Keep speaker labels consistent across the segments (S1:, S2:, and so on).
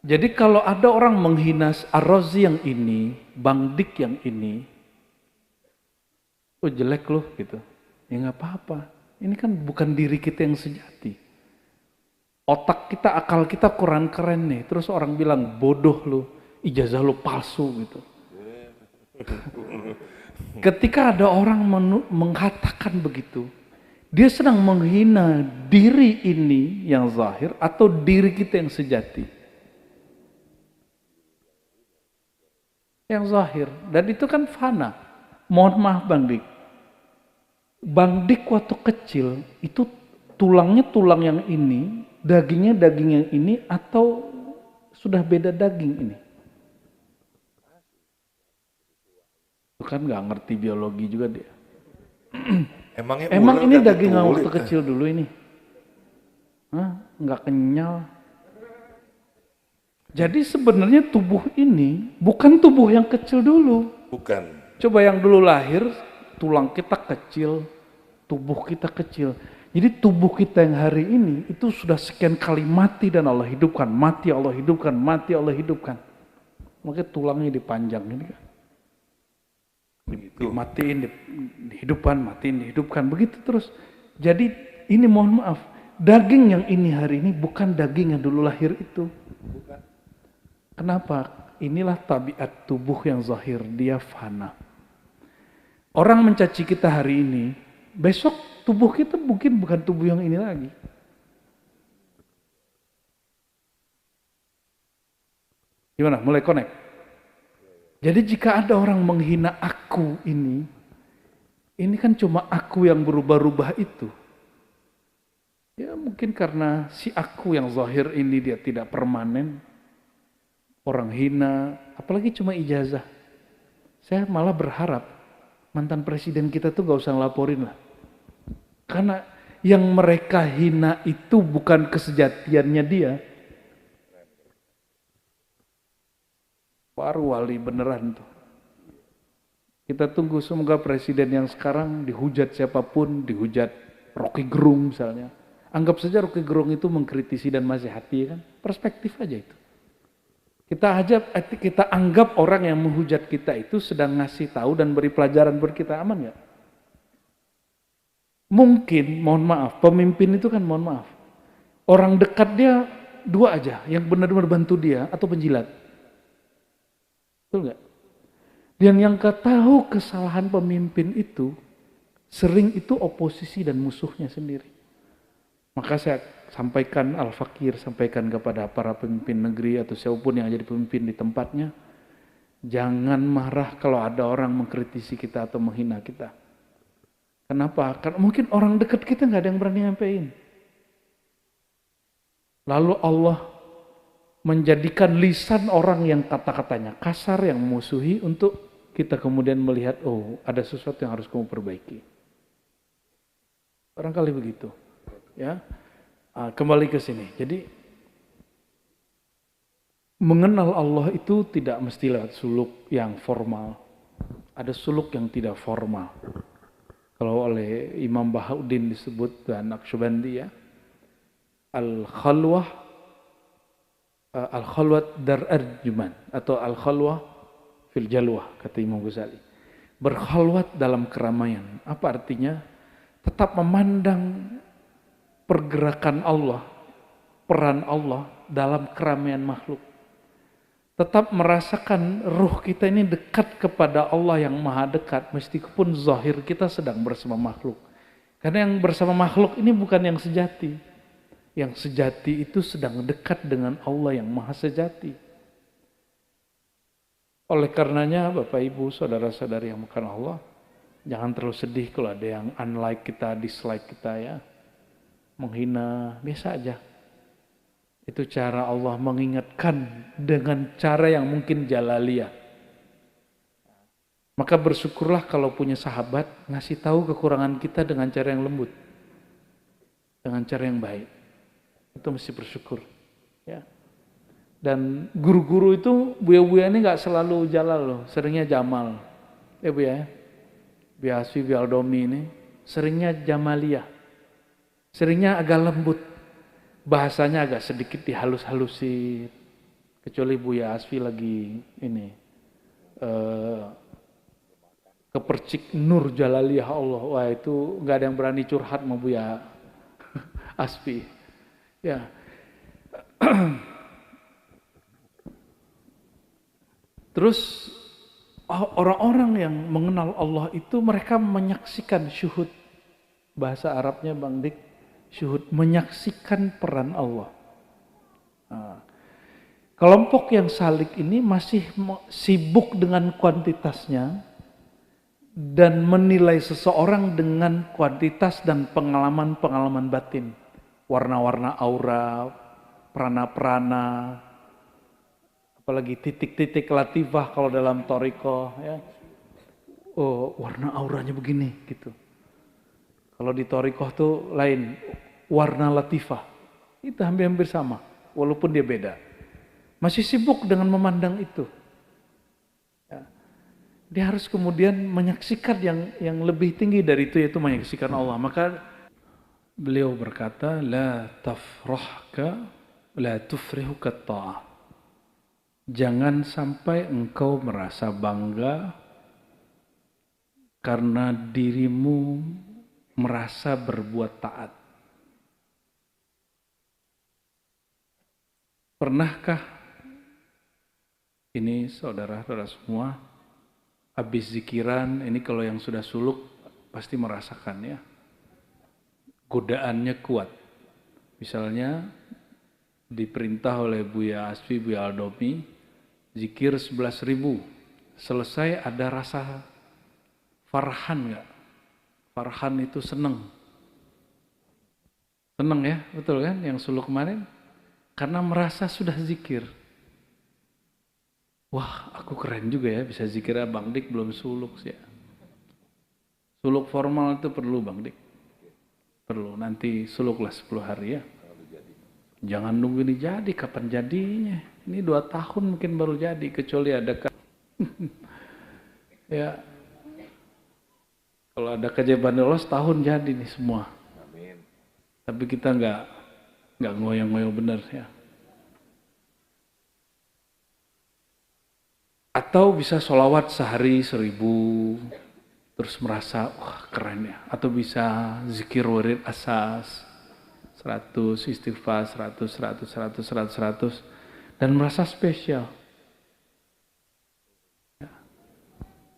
S1: Jadi kalau ada orang menghina Ar-Razi yang ini, Bang Dik yang ini, oh jelek loh gitu. Ya nggak apa-apa. Ini kan bukan diri kita yang sejati. Otak kita, akal kita kurang keren nih. Terus orang bilang bodoh lo, ijazah lo palsu gitu. Ketika ada orang mengatakan begitu, dia sedang menghina diri ini yang zahir atau diri kita yang sejati. Yang zahir. Dan itu kan fana. Mohon maaf Bang Dik. Bang Dik waktu kecil itu tulangnya tulang yang ini, dagingnya daging yang ini, atau sudah beda daging ini? Itu kan nggak ngerti biologi juga dia. Emang ini daging yang waktu kecil dulu ini? Hah? Nggak kenyal. Jadi sebenarnya tubuh ini bukan tubuh yang kecil dulu.
S2: Bukan.
S1: Coba yang dulu lahir, tulang kita kecil, tubuh kita kecil. Jadi tubuh kita yang hari ini itu sudah sekian kali mati dan Allah hidupkan. Mati Allah hidupkan, mati Allah hidupkan. Makanya tulangnya dipanjang ini kan. Dimatiin, dihidupkan, matiin, dihidupkan. Begitu terus. Jadi ini mohon maaf, daging yang ini hari ini bukan daging yang dulu lahir itu.
S2: Bukan.
S1: Kenapa? Inilah tabiat tubuh yang zahir, dia fana. Orang mencaci kita hari ini, besok tubuh kita mungkin bukan tubuh yang ini lagi. Gimana? Mulai connect? Jadi jika ada orang menghina aku ini kan cuma aku yang berubah-ubah itu. Ya mungkin karena si aku yang zahir ini dia tidak permanen. Orang hina, apalagi cuma ijazah. Saya malah berharap mantan presiden kita tuh gak usah laporin lah. Karena yang mereka hina itu bukan kesejatiannya dia. Baru wali beneran tuh. Kita tunggu semoga presiden yang sekarang dihujat siapapun, dihujat Rocky Gerung misalnya. Anggap saja Rocky Gerung itu mengkritisi dan nasihati kan. Perspektif aja itu. Kita anggap orang yang menghujat kita itu sedang ngasih tahu dan beri pelajaran buat kita, aman nggak? Mungkin, mohon maaf, pemimpin itu kan mohon maaf. Orang dekat dia dua aja, yang benar-benar bantu dia atau penjilat. Betul nggak? Dan yang tahu kesalahan pemimpin itu, sering itu oposisi dan musuhnya sendiri. Maka saya sampaikan Al-Fakir, sampaikan kepada para pemimpin negeri atau siapapun yang jadi pemimpin di tempatnya, jangan marah kalau ada orang mengkritisi kita atau menghina kita. Kenapa? Karena mungkin orang dekat kita nggak ada yang berani nyampein. Lalu Allah menjadikan lisan orang yang kata-katanya kasar, yang memusuhi, untuk kita kemudian melihat, oh ada sesuatu yang harus kamu perbaiki. Barangkali begitu. Ya, kembali ke sini. Jadi mengenal Allah itu tidak mesti lewat suluk yang formal. Ada suluk yang tidak formal. Kalau oleh Imam Bahauddin disebut dan Naqsyabandi ya, al-khalwat dar arjuman atau al-khalwah fil jalwah kata Imam Ghazali. Berkhalwat dalam keramaian. Apa artinya? Tetap memandang pergerakan Allah, peran Allah dalam keramaian makhluk. Tetap merasakan ruh kita ini dekat kepada Allah yang maha dekat, meskipun zahir kita sedang bersama makhluk. Karena yang bersama makhluk ini bukan yang sejati. Yang sejati itu sedang dekat dengan Allah yang maha sejati. Oleh karenanya Bapak Ibu, saudara-saudari yang makan Allah, jangan terlalu sedih kalau ada yang unlike kita, dislike kita ya. Menghina, biasa aja. Itu cara Allah mengingatkan dengan cara yang mungkin jalaliyah. Maka bersyukurlah kalau punya sahabat ngasih tahu kekurangan kita dengan cara yang lembut. Dengan cara yang baik. Itu mesti bersyukur. Ya. Dan guru-guru itu, buya-buya ini gak selalu jalal loh, seringnya jamal. Ya Bu ya, Biaswi Bialdomi ini seringnya jamaliyah. Seringnya agak lembut, bahasanya agak sedikit dihalus-halusin, Kecuali Buya Asfi lagi ini kepercik nur jalaliyah Allah. Wah itu nggak ada yang berani curhat sama Buya Asfi. Ya. Terus orang-orang yang mengenal Allah itu mereka menyaksikan syuhud. Bahasa Arabnya Bang Dik, syuhud, menyaksikan peran Allah. Nah, kelompok yang salik ini masih sibuk dengan kuantitasnya dan menilai seseorang dengan kuantitas dan pengalaman-pengalaman batin. Warna-warna aura, prana-prana, apalagi titik-titik latifah kalau dalam thariqah ya. Oh, warna auranya begini gitu. Kalau di thariqah tuh lain, warna latifah. Itu hampir-hampir sama, walaupun dia beda. Masih sibuk dengan memandang itu. Ya. Dia harus kemudian menyaksikan yang lebih tinggi dari itu, yaitu menyaksikan Allah. Maka beliau berkata, la tafrahka, la tufrihuka ta'ah. Jangan sampai engkau merasa bangga karena dirimu merasa berbuat taat. Pernahkah ini saudara-saudara semua, habis zikiran, ini kalau yang sudah suluk pasti merasakan ya, godaannya kuat. Misalnya diperintah oleh Buya Asfi, Buya Aldomi, zikir 11.000, selesai ada rasa farhan nggak? Farhan itu seneng. Seneng ya, betul kan yang suluk kemarin? Karena merasa sudah zikir. Wah, aku keren juga ya bisa zikir. Bang Dik belum suluk sih ya. Suluk formal itu perlu Bang Dik. Perlu, nanti suluklah 10 hari ya. Jangan nunggu ini jadi, kapan jadinya? Ini 2 tahun mungkin baru jadi, kecuali ada ya. Kalau ada keajaiban Allah setahun jadi nih semua. Amin. Tapi kita nggak ngoyo-ngoyo bener ya. Atau bisa sholawat sehari 1000, terus merasa wah keren ya. Atau bisa zikir wirid asas 100, istighfar 100, dan merasa spesial.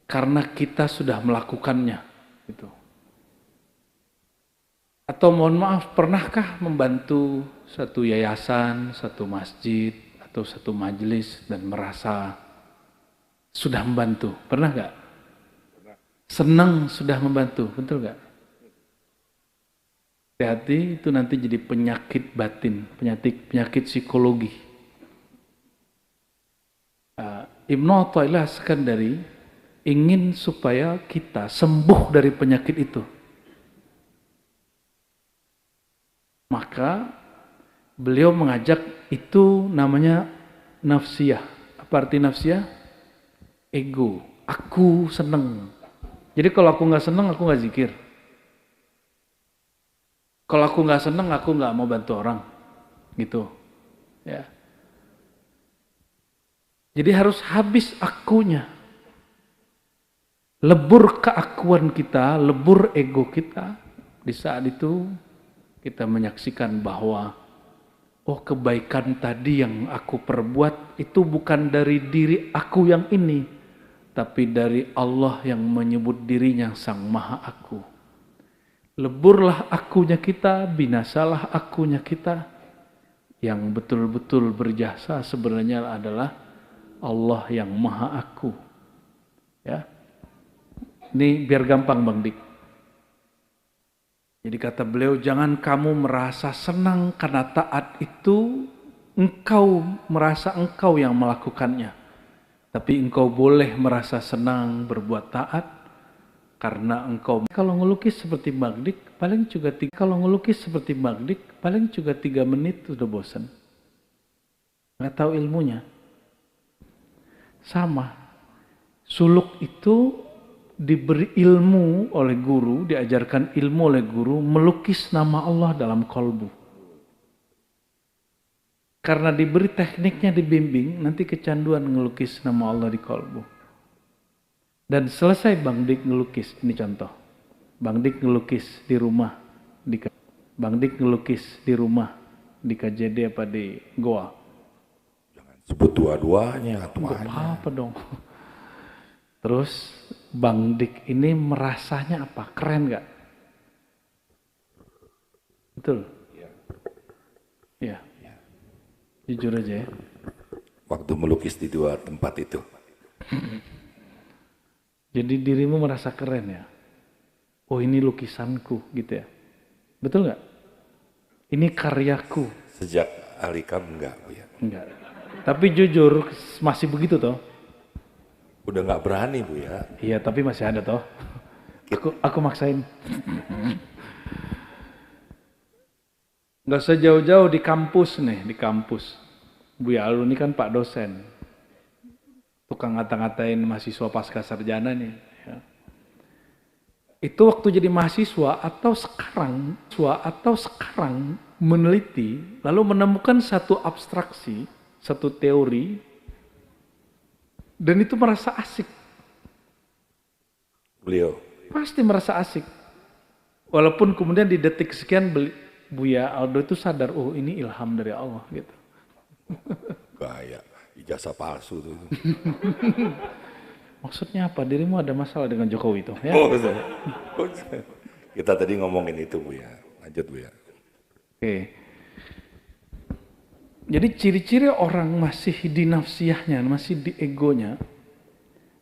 S1: Karena kita sudah melakukannya. Gitu. Atau mohon maaf, pernahkah membantu satu yayasan, satu masjid, atau satu majelis dan merasa sudah membantu? Pernah nggak? Senang sudah membantu, betul nggak? Hati-hati, itu nanti jadi penyakit batin, penyakit psikologi. Ibnu Athaillah Iskandari ingin supaya kita sembuh dari penyakit itu. Maka beliau mengajak itu namanya nafsiyah. Apa arti nafsiyah? Ego. Aku seneng. Jadi kalau aku nggak seneng, aku nggak zikir. Kalau aku nggak seneng, aku nggak mau bantu orang. Gitu. Ya. Jadi harus habis akunya. Lebur keakuan kita, lebur ego kita. Di saat itu kita menyaksikan bahwa oh kebaikan tadi yang aku perbuat itu bukan dari diri aku yang ini, tapi dari Allah yang menyebut dirinya Sang Maha Aku. Leburlah akunya kita, binasalah akunya kita. Yang betul-betul berjasa sebenarnya adalah Allah yang Maha Aku. Ya. Ini biar gampang Bang Dik. Jadi kata beliau, jangan kamu merasa senang karena taat itu engkau merasa engkau yang melakukannya. Tapi engkau boleh merasa senang berbuat taat karena engkau. Kalau ngelukis seperti Bang Dik, paling juga 3 menit udah bosan. Nggak tahu ilmunya. Sama. Suluk itu diberi ilmu oleh guru, diajarkan ilmu oleh guru, melukis nama Allah dalam kolbu. Karena diberi tekniknya, dibimbing, nanti kecanduan ngelukis nama Allah di kolbu. Dan selesai Bang Dik ngelukis, ini contoh. Bang Dik ngelukis di rumah, Bang Dik ngelukis di rumah, di KJD apa di Goa.
S2: Jangan sebut dua-duanya,
S1: Enggak apa-apa dong. Terus Bang Dik ini merasanya apa? Keren gak? Betul? Iya. Jujur aja ya.
S2: Waktu melukis di dua tempat itu.
S1: Jadi dirimu merasa keren ya. Oh ini lukisanku gitu ya. Betul nggak? Ini karyaku.
S2: Sejak Alikam enggak, Bu ya.
S1: Enggak. Tapi jujur masih begitu toh.
S2: Udah nggak berani, Bu ya.
S1: Iya tapi masih ada toh. Aku maksain. Nggak usah jauh-jauh di kampus nih, di kampus. Buya Alun ini kan Pak dosen. Tukang ngata-ngatain mahasiswa pasca sarjana nih. Ya. Itu waktu jadi mahasiswa atau sekarang meneliti, lalu menemukan satu abstraksi, satu teori, dan itu merasa asik.
S2: Beliau.
S1: Pasti merasa asik. Walaupun kemudian di detik sekian Buya Aldo itu sadar, oh ini ilham dari Allah gitu.
S2: Gaya, ijazah palsu tuh.
S1: Maksudnya apa? Dirimu ada masalah dengan Jokowi itu? Ya?
S2: Kita tadi ngomongin itu, Bu ya. Lanjut, Bu ya.
S1: Oke. Jadi ciri-ciri orang masih di nafsiyahnya, masih di egonya,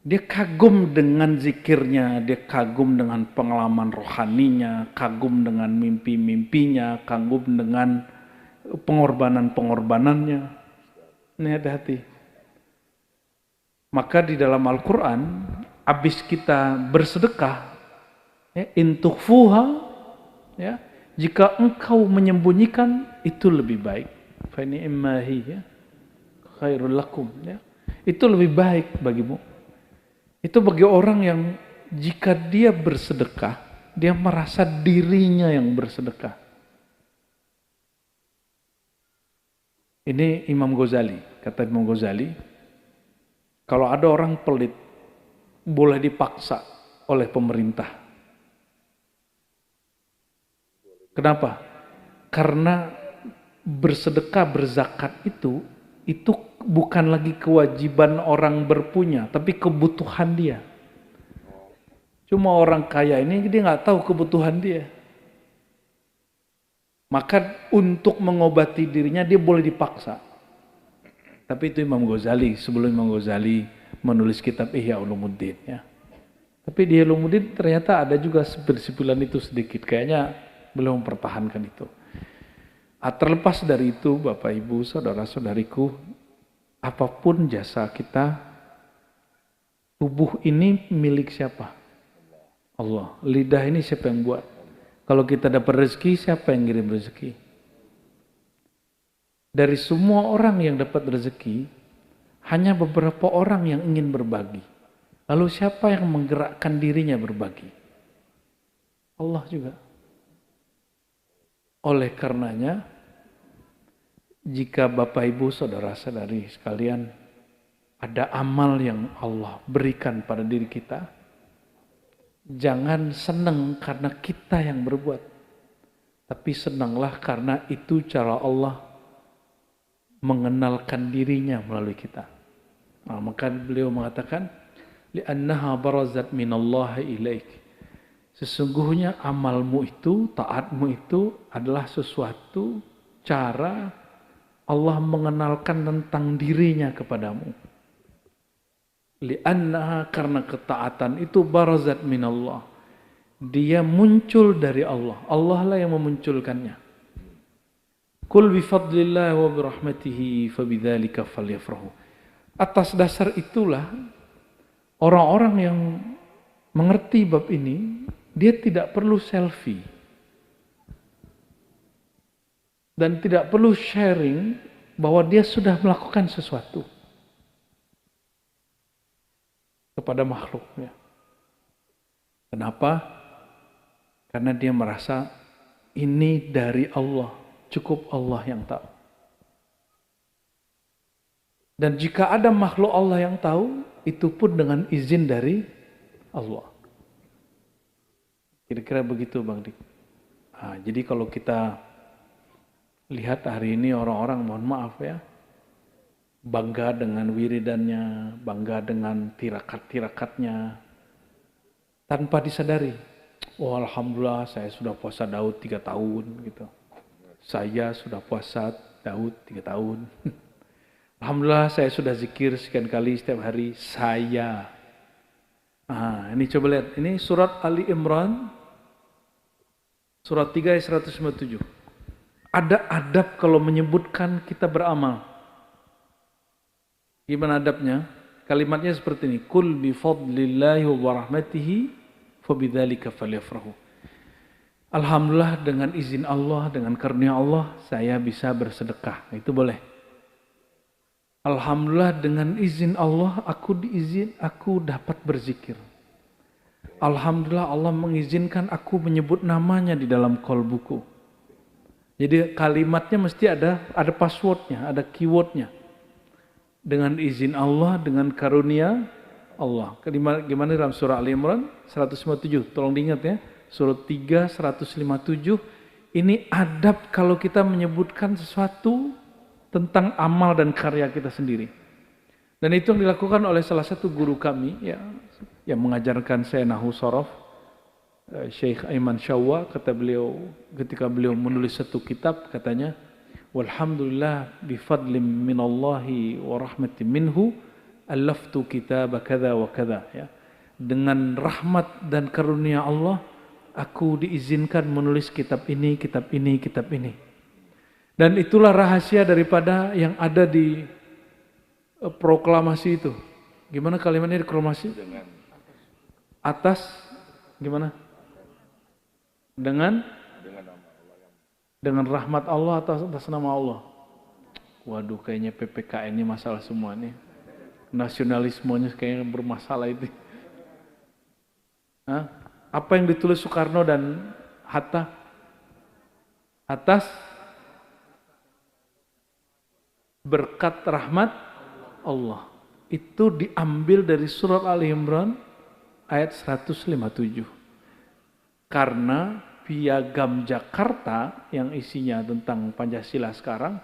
S1: dia kagum dengan zikirnya, dia kagum dengan pengalaman rohaninya, kagum dengan mimpi-mimpinya, kagum dengan pengorbanan-pengorbanannya. Ini hati-hati. Maka di dalam Al-Quran, habis kita bersedekah, ya, intukhfuha, ya, jika engkau menyembunyikan, itu lebih baik. Fa ni'mahi, ya, khairul lakum, ya. Itu lebih baik bagimu. Itu bagi orang yang jika dia bersedekah, dia merasa dirinya yang bersedekah. Ini Imam Ghazali, kata Imam Ghazali, kalau ada orang pelit, boleh dipaksa oleh pemerintah. Kenapa? Karena bersedekah, berzakat itu bukan lagi kewajiban orang berpunya, tapi kebutuhan dia. Cuma orang kaya ini dia nggak tahu kebutuhan dia. Maka untuk mengobati dirinya dia boleh dipaksa. Tapi itu Imam Ghazali, sebelum Imam Ghazali menulis kitab Ihya Ulumuddin ya. Tapi di Ihya Ulumuddin ternyata ada juga bersipulan itu sedikit, kayaknya belum mempertahankan itu. Terlepas dari itu Bapak Ibu, saudara-saudariku, apapun jasa kita, tubuh ini milik siapa? Allah. Lidah ini siapa yang buat? Kalau kita dapat rezeki, siapa yang ngirim rezeki? Dari semua orang yang dapat rezeki, hanya beberapa orang yang ingin berbagi. Lalu siapa yang menggerakkan dirinya berbagi? Allah juga. Oleh karenanya, jika Bapak Ibu saudara-saudari sekalian, ada amal yang Allah berikan pada diri kita, jangan senang karena kita yang berbuat. Tapi senanglah karena itu cara Allah mengenalkan dirinya melalui kita. Nah, maka beliau mengatakan, li'annaha barazat minallahi ilaik. Sesungguhnya amalmu itu, taatmu itu adalah sesuatu cara Allah mengenalkan tentang dirinya kepadamu. Li'annaha, karena ketaatan itu barazat minallah. Dia muncul dari Allah. Allah lah yang memunculkannya. Kul bifadlillah wa birahmatihi fabidzalika falyafrahu. Atas dasar itulah orang-orang yang mengerti bab ini, dia tidak perlu selfie. Dan tidak perlu sharing bahwa dia sudah melakukan sesuatu kepada makhluknya. Kenapa? Karena dia merasa ini dari Allah, cukup Allah yang tahu. Dan jika ada makhluk Allah yang tahu, itu pun dengan izin dari Allah. Kira-kira begitu Bang Dik. Nah, jadi kalau kita lihat hari ini orang-orang, mohon maaf ya, bangga dengan wiridannya, bangga dengan tirakat-tirakatnya, tanpa disadari. Oh alhamdulillah saya sudah puasa Daud 3 tahun gitu. Saya sudah puasa Daud 3 tahun. Alhamdulillah saya sudah zikir sekian kali setiap hari. Saya. Ini coba lihat. Ini surat Ali Imran. Surat 3 ayat 157. Ada adab kalau menyebutkan kita beramal. Gimana adabnya? Kalimatnya seperti ini. Kul bi fadlillahi wa rahmatihi fabidzalika falyafrahu. Alhamdulillah dengan izin Allah, dengan karunia Allah, saya bisa bersedekah. Itu boleh. Alhamdulillah dengan izin Allah, aku dapat berzikir. Alhamdulillah Allah mengizinkan aku menyebut namanya di dalam kolbuku. Jadi kalimatnya mesti ada passwordnya, ada keywordnya. Dengan izin Allah, dengan karunia Allah. Gimana dalam surah Ali Imran 157? Tolong diingat ya. Surah 3 157. Ini adab kalau kita menyebutkan sesuatu tentang amal dan karya kita sendiri. Dan itu yang dilakukan oleh salah satu guru kami ya, yang mengajarkan saya nahwu shorof, Syekh Aiman Syawwa. Kata beliau ketika beliau menulis satu kitab, katanya walhamdulillah bifadlim minallahi wa rahmatin minhu alaftu kitab kada wa kada ya. Dengan rahmat dan karunia Allah, aku diizinkan menulis kitab ini, kitab ini, kitab ini. Dan itulah rahasia daripada yang ada di proklamasi itu. Gimana kalimatnya di proklamasi? Atas gimana? Dengan rahmat Allah atas nama Allah. Waduh, kayaknya PPKN ini masalah semua nih. Nasionalismenya kayaknya bermasalah itu. Apa yang ditulis Soekarno dan Hatta? Atas berkat rahmat Allah. Itu diambil dari surat Ali Imran ayat 157. Karena piagam Jakarta yang isinya tentang Pancasila sekarang,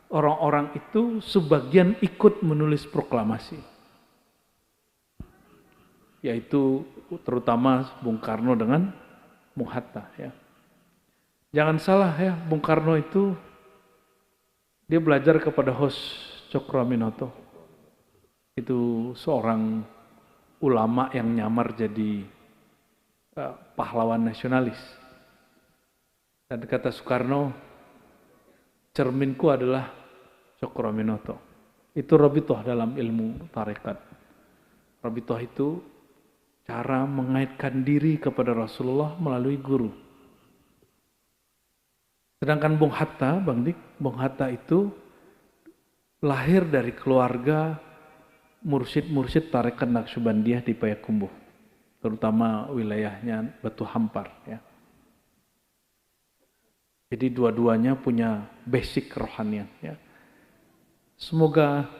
S1: orang-orang itu sebagian ikut menulis proklamasi. Yaitu terutama Bung Karno dengan Bung Hatta ya. Jangan salah ya, Bung Karno itu dia belajar kepada Hos Cokroaminoto. Itu seorang ulama yang nyamar jadi pahlawan nasionalis. Dan kata Soekarno, cerminku adalah Cokroaminoto. Itu Rabitoh dalam ilmu tarekat. Rabitoh itu cara mengaitkan diri kepada Rasulullah melalui guru. Sedangkan Bung Hatta, Bang Dik, Bung Hatta itu lahir dari keluarga mursyid-mursyid tarekat Naqsyabandiyah di Payakumbuh, terutama wilayahnya Batu Hampar ya. Jadi dua-duanya punya basic kerohanian ya. Semoga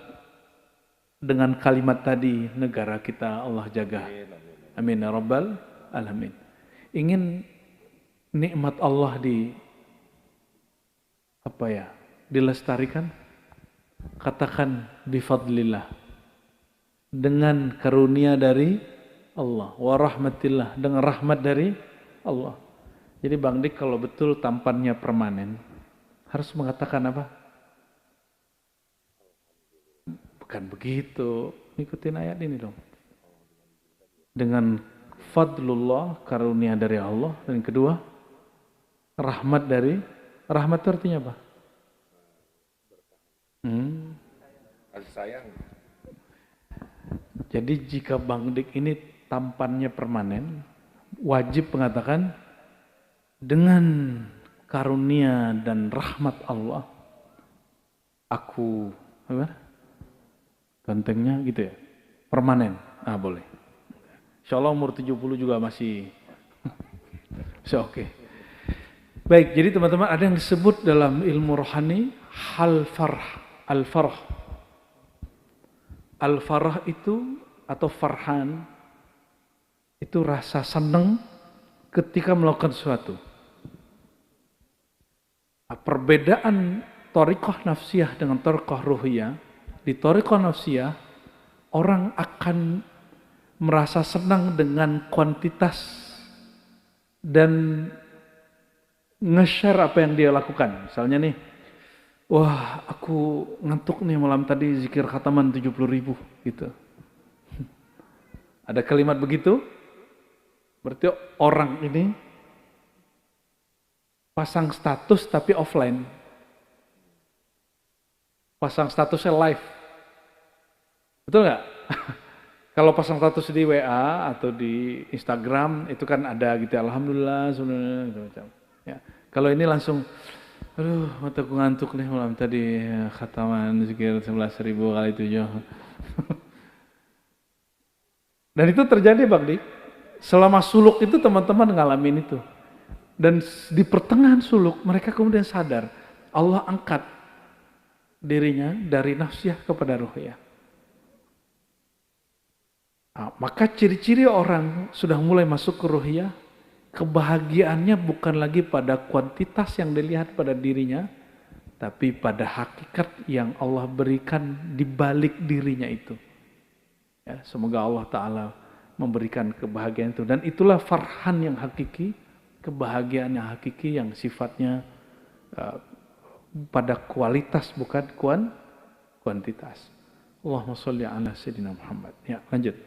S1: dengan kalimat tadi negara kita Allah jaga. Amin ya rabbal alamin. Ingin nikmat Allah dilestarikan? Katakan bifadlillah. Dengan karunia dari Allah, wa rahmatillah, dengan rahmat dari Allah. Jadi Bang Dik kalau betul tampannya permanen, harus mengatakan apa? Bukan begitu, ikutin ayat ini dong. Dengan fadlullah, karunia dari Allah, dan kedua, rahmat dari, rahmat itu artinya apa?
S2: Kasih sayang.
S1: Jadi jika Bang Dik ini tampannya permanen, wajib mengatakan dengan karunia dan rahmat Allah, aku apa? Gantengnya gitu ya, permanen. Boleh. Insya Allah umur 70 juga masih oke. Baik, jadi teman-teman ada yang disebut dalam ilmu rohani al-farh. Al-farah itu atau farhan itu rasa senang ketika melakukan sesuatu. Nah, perbedaan thariqah nafsiyah dengan thariqah ruhiyah, di thariqah nafsiyah orang akan merasa senang dengan kuantitas dan nge-share apa yang dia lakukan. Misalnya nih, wah aku ngantuk nih malam tadi zikir khataman 70.000 gitu. Ada kalimat begitu, berarti orang ini pasang status tapi offline. Pasang statusnya live. Betul nggak? Kalau pasang status di WA atau di Instagram itu kan ada gitu, alhamdulillah, gitu macam. Ya. Kalau ini langsung, aduh mataku ngantuk nih malam tadi khataman zikir 11.000 kali 7. Dan itu terjadi Bang Dik. Selama suluk itu teman-teman ngalamin itu. Dan di pertengahan suluk mereka kemudian sadar Allah angkat dirinya dari nafsiyah kepada ruhiyah. Nah, maka ciri-ciri orang sudah mulai masuk ke ruhiyah, kebahagiaannya bukan lagi pada kuantitas yang dilihat pada dirinya, tapi pada hakikat yang Allah berikan di balik dirinya itu. Ya, semoga Allah Ta'ala memberikan kebahagiaan itu. Dan itulah farhan yang hakiki, kebahagiaan yang hakiki yang sifatnya pada kualitas bukan kuantitas. Allahumma sholli ala sayyidina Muhammad. Ya, lanjut.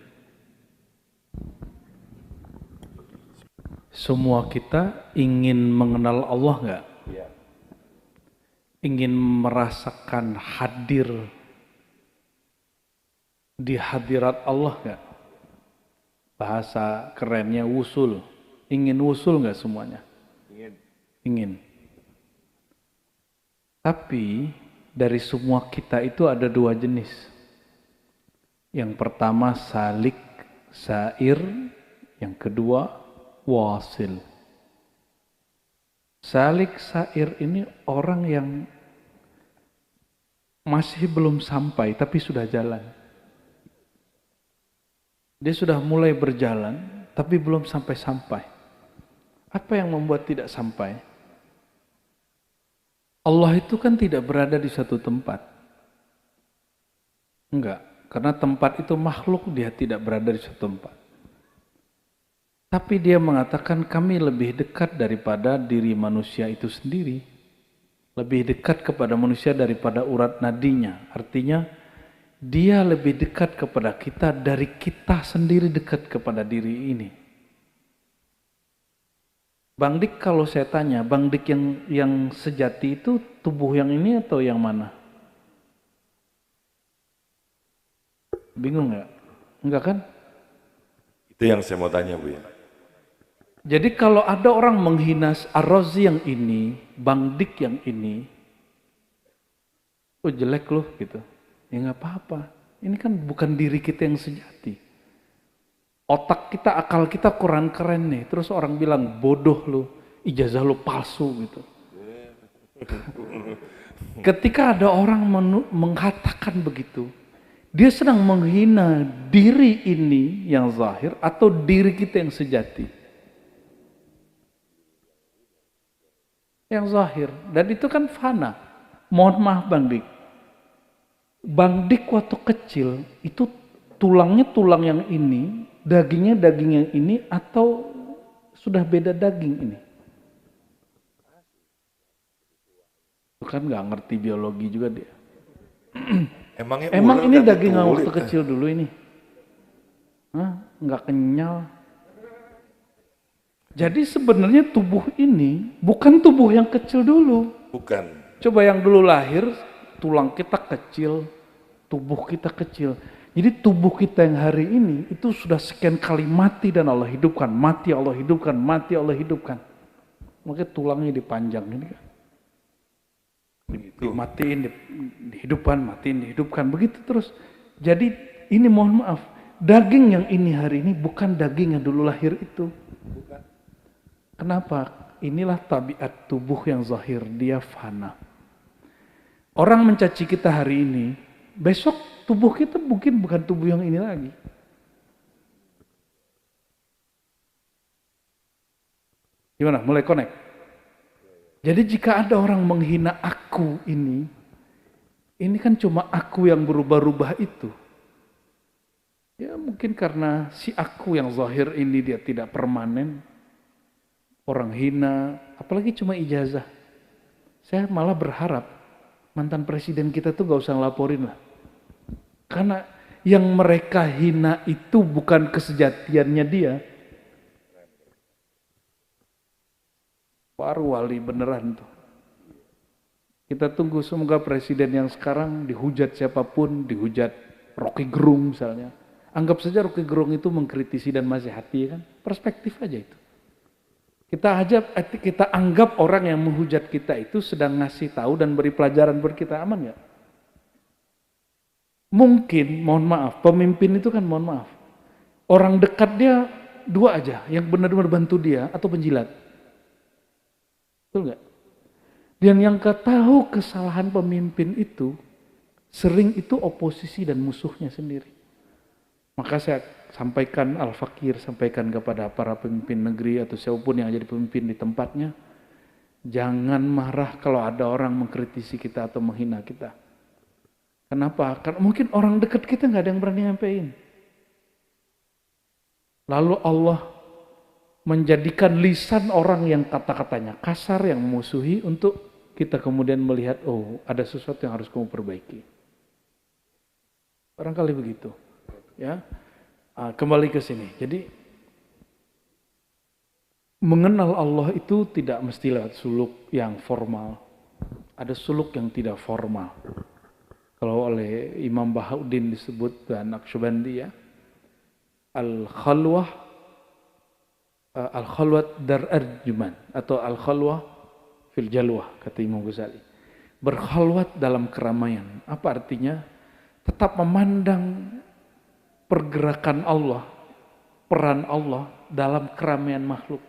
S1: Semua kita ingin mengenal Allah enggak?
S2: Ya.
S1: Ingin merasakan hadir di hadirat Allah enggak? Bahasa kerennya wusul. Ingin wusul enggak semuanya? Ingin. Tapi dari semua kita itu ada dua jenis. Yang pertama salik, sair. Yang kedua wasil. Salik, sair ini orang yang masih belum sampai tapi sudah jalan. Dia sudah mulai berjalan tapi belum sampai-sampai. Apa yang membuat tidak sampai? Allah itu kan tidak berada di satu tempat. Enggak, karena tempat itu makhluk, dia tidak berada di satu tempat. Tapi dia mengatakan kami lebih dekat daripada diri manusia itu sendiri. Lebih dekat kepada manusia daripada urat nadinya. Artinya dia lebih dekat kepada kita dari kita sendiri dekat kepada diri ini. Bang Dik kalau saya tanya, Bang Dik yang sejati itu tubuh yang ini atau yang mana? Bingung nggak? Enggak kan?
S2: Itu yang saya mau tanya Bu ya.
S1: Jadi kalau ada orang menghina Ar-Razi yang ini, Bang Dik yang ini, oh jelek loh gitu. Ya nggak apa-apa. Ini kan bukan diri kita yang sejati. Otak kita, akal kita kurang keren nih. Terus orang bilang bodoh lu, ijazah lu palsu gitu. Ketika ada orang mengatakan begitu, dia sedang menghina diri ini yang zahir atau diri kita yang sejati. Yang zahir. Dan itu kan fana. Mohon maaf Bang Dik. Bang Dik waktu kecil itu tulangnya tulang yang ini, dagingnya daging yang ini, atau sudah beda daging ini? Bukan nggak ngerti biologi juga dia. Emang ini daging yang waktu kecil dulu ini? Hah? Nggak kenyal. Jadi sebenarnya tubuh ini bukan tubuh yang kecil dulu.
S2: Bukan.
S1: Coba yang dulu lahir, tulang kita kecil, tubuh kita kecil. Jadi tubuh kita yang hari ini itu sudah sekian kali mati dan Allah hidupkan, mati Allah hidupkan, mati Allah hidupkan. Makanya tulangnya dipanjang ini kan. Dimatiin, dihidupkan, matiin, dihidupkan, begitu terus. Jadi ini mohon maaf, daging yang ini hari ini bukan daging yang dulu lahir itu.
S2: Bukan.
S1: Kenapa? Inilah tabiat tubuh yang zahir, dia fana. Orang mencaci kita hari ini, besok tubuh kita mungkin bukan tubuh yang ini lagi. Gimana? Mulai connect? Jadi jika ada orang menghina aku ini kan cuma aku yang berubah-ubah itu. Ya mungkin karena si aku yang zahir ini dia tidak permanen. Orang hina, apalagi cuma ijazah. Saya malah berharap mantan presiden kita tuh gak usah ngelaporin lah. Karena yang mereka hina itu bukan kesejatiannya dia. Baru wali beneran tuh. Kita tunggu semoga presiden yang sekarang dihujat siapapun, dihujat Rocky Gerung misalnya. Anggap saja Rocky Gerung itu mengkritisi dan nasihati kan, perspektif aja itu. Kita anggap orang yang menghujat kita itu sedang ngasih tahu dan beri pelajaran buat kita, aman nggak? Mungkin, mohon maaf, pemimpin itu kan mohon maaf. Orang dekat dia dua aja, yang benar-benar bantu dia atau penjilat. Betul nggak? Dan yang tahu kesalahan pemimpin itu, sering itu oposisi dan musuhnya sendiri. Maka saya sampaikan Al-Fakir, sampaikan kepada para pemimpin negeri atau siapapun yang jadi pemimpin di tempatnya, jangan marah kalau ada orang mengkritisi kita atau menghina kita. Kenapa? Karena mungkin orang dekat kita nggak ada yang berani nyampein. Lalu Allah menjadikan lisan orang yang kata-katanya kasar, yang memusuhi, untuk kita kemudian melihat, oh ada sesuatu yang harus kamu perbaiki. Barangkali begitu. Ya, kembali ke sini. Jadi mengenal Allah itu tidak mesti lewat suluk yang formal. Ada suluk yang tidak formal. Kalau oleh Imam Bahauddin disebut dan Naqsyabandi ya, al-khalwat dar arjuman atau al-khalwah fil jalwah, kata Imam Ghazali. Berkhalwat dalam keramaian. Apa artinya? Tetap memandang pergerakan Allah, peran Allah dalam keramaian makhluk.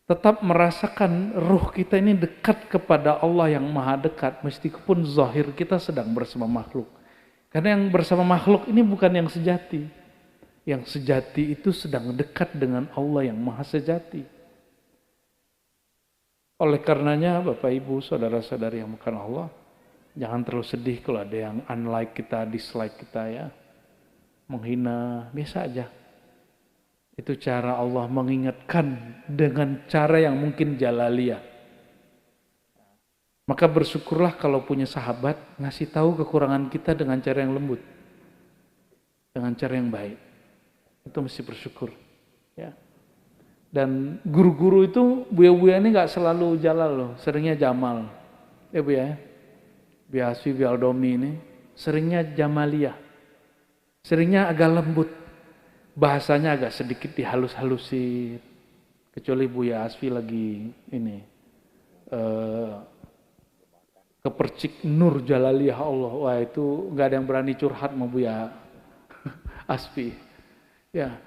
S1: Tetap merasakan ruh kita ini dekat kepada Allah yang maha dekat, meskipun zahir kita sedang bersama makhluk. Karena yang bersama makhluk ini bukan yang sejati. Yang sejati itu sedang dekat dengan Allah yang maha sejati. Oleh karenanya Bapak Ibu, saudara-saudari yang bukan Allah, jangan terlalu sedih kalau ada yang unlike kita, dislike kita ya. Menghina, biasa aja. Itu cara Allah mengingatkan dengan cara yang mungkin jalaliyah. Maka bersyukurlah kalau punya sahabat ngasih tahu kekurangan kita dengan cara yang lembut. Dengan cara yang baik. Itu mesti bersyukur. Ya. Dan guru-guru itu, buya-buya ini gak selalu jalal loh, seringnya jamal. Ya Bu ya. Biaswi Bialdomi ini seringnya jamaliyah. Seringnya agak lembut, bahasanya agak sedikit dihalus-halusin. Kecuali Buya Asfi lagi ini kepercik nur jalaliyah Allah. Wah itu nggak ada yang berani curhat sama Buya Asfi. Ya.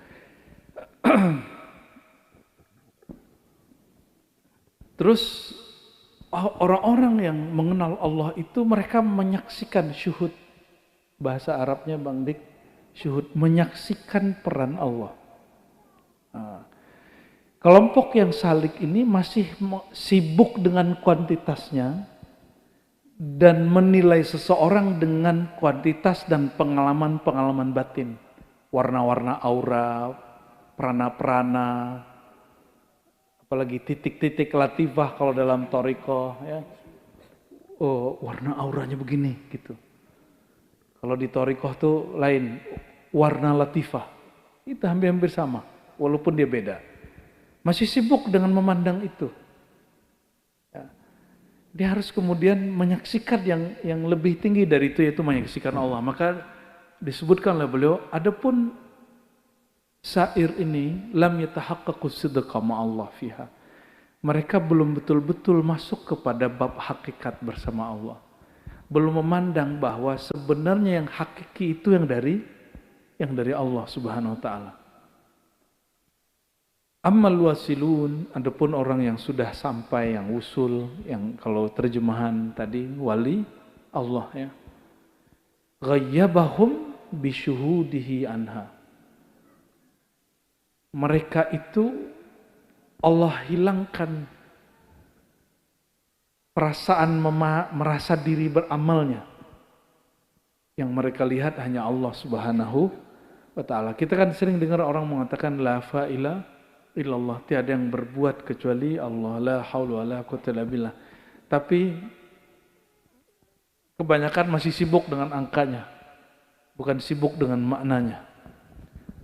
S1: Terus orang-orang yang mengenal Allah itu mereka menyaksikan syuhud. Bahasa Arabnya Bang Dik, syuhud, menyaksikan peran Allah. Nah, kelompok yang salik ini masih sibuk dengan kuantitasnya dan menilai seseorang dengan kuantitas dan pengalaman-pengalaman batin. Warna-warna aura, prana-prana, apalagi titik-titik latifah kalau dalam thariqah ya. Oh, warna auranya begini gitu. Kalau di thariqah tuh lain, warna latifah. Itu hampir-hampir sama, walaupun dia beda. Masih sibuk dengan memandang itu. Ya. Dia harus kemudian menyaksikan yang lebih tinggi dari itu, yaitu menyaksikan Allah. Maka disebutkan oleh beliau, adapun syair ini lam yatahaqqaqu sidqa ma'allah fiha. Mereka belum betul-betul masuk kepada bab hakikat bersama Allah. Belum memandang bahwa sebenarnya yang hakiki itu yang dari Allah Subhanahu wa taala. Ammal wasilun, adapun orang yang sudah sampai, yang usul, yang kalau terjemahan tadi wali Allah ya. ghayyabahum bisyuhudihi anha. Mereka itu Allah hilangkan perasaan merasa diri beramalnya. Yang mereka lihat hanya Allah Subhanahu wa ta'ala. Kita kan sering dengar orang mengatakan la fa'ila illallah, tiada yang berbuat kecuali Allah, la haula wala quwwata illa billah. Tapi kebanyakan masih sibuk dengan angkanya, bukan sibuk dengan maknanya.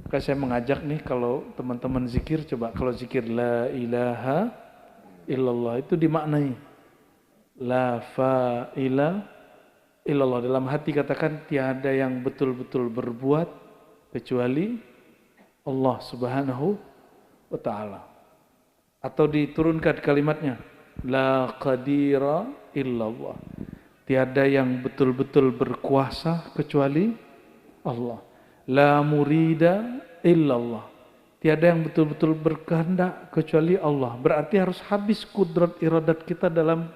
S1: Maka saya mengajak nih, kalau teman-teman zikir, coba kalau zikir la ilaha illallah itu dimaknai. La fa'ila illallah, dalam hati katakan tiada yang betul-betul berbuat kecuali Allah Subhanahu wa ta'ala. Atau diturunkan kalimatnya, la qadira illallah, tiada yang betul-betul berkuasa kecuali Allah. La murida illallah, tiada yang betul-betul berkehendak kecuali Allah. Berarti harus habis kudrat iradat kita dalam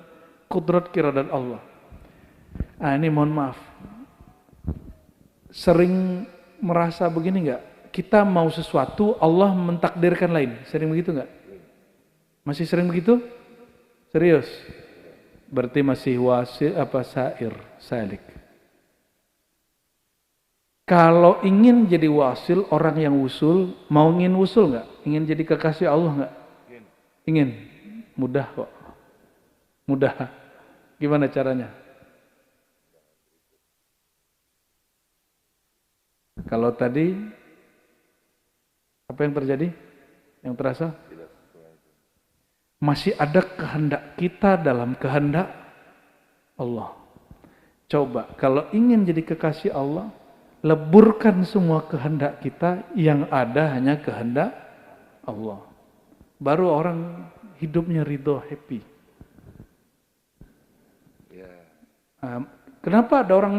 S1: kudrat iradat Allah. Nah ini mohon maaf, sering merasa begini enggak? Kita mau sesuatu, Allah mentakdirkan lain. Sering begitu enggak? Masih sering begitu? Serius? Berarti masih wasil salik. Kalau ingin jadi wasil, orang yang wusul, mau ingin wusul enggak? Ingin jadi kekasih Allah enggak? Ingin. Mudah kok. Mudah. Gimana caranya? Kalau tadi, apa yang terjadi? Yang terasa? Masih ada kehendak kita dalam kehendak Allah. Coba, kalau ingin jadi kekasih Allah, leburkan semua kehendak kita, yang ada hanya kehendak Allah. Baru orang hidupnya ridho, happy. Kenapa ada orang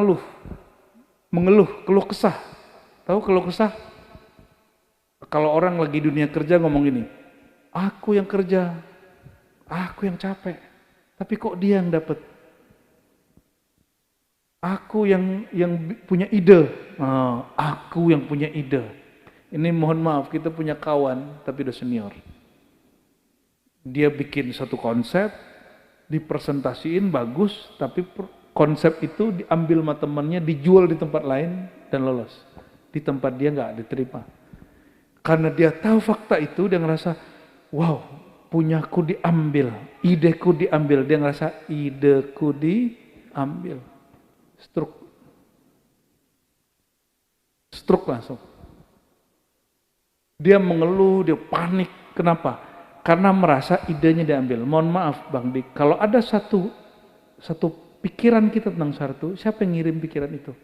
S1: mengeluh, keluh kesah? Tahu keluh kesah? Kalau orang lagi dunia kerja ngomong gini, aku yang kerja, aku yang capek, tapi kok dia yang dapat? Aku yang punya ide, aku yang punya ide. Ini mohon maaf, kita punya kawan tapi udah senior. Dia bikin satu konsep, dipresentasiin bagus, tapi konsep itu diambil sama temannya, dijual di tempat lain dan lolos. Di tempat dia nggak diterima. Karena dia tahu fakta itu, dia ngerasa, wow, punyaku diambil, ideku diambil. Dia ngerasa ideku diambil. Stroke langsung. Dia mengeluh, dia panik. Kenapa? Karena merasa idenya diambil. Mohon maaf Bang Dik, kalau ada satu pikiran kita tentang satu, siapa yang ngirim pikiran itu?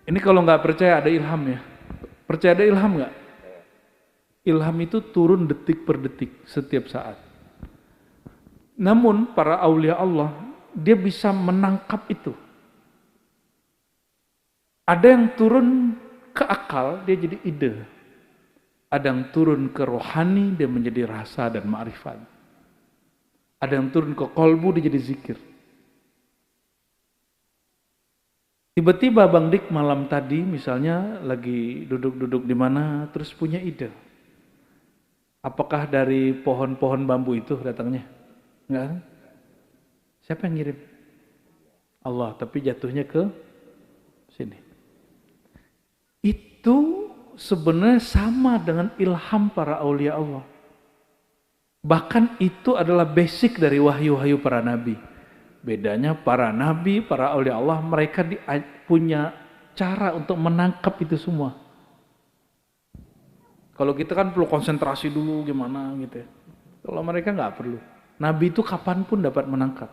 S1: Ini kalau nggak percaya ada ilham ya. Percaya ada ilham nggak? Ilham itu turun detik per detik setiap saat. Namun para aulia Allah, dia bisa menangkap itu. Ada yang turun ke akal, dia jadi ide. Ada yang turun ke rohani, dia menjadi rasa dan ma'rifat. Ada yang turun ke kolbu, dia jadi zikir. Tiba-tiba Bang Dik malam tadi misalnya lagi duduk-duduk di mana terus punya ide. Apakah dari pohon-pohon bambu itu datangnya? Enggak. Siapa yang ngirim? Allah, tapi jatuhnya ke sini. Itu sebenarnya sama dengan ilham para aulia Allah. Bahkan itu adalah basic dari wahyu-wahyu para nabi. Bedanya para nabi, para aulia Allah, mereka punya cara untuk menangkap itu semua. Kalau kita kan perlu konsentrasi dulu gimana gitu ya. Kalau mereka nggak perlu. Nabi itu kapanpun dapat menangkap.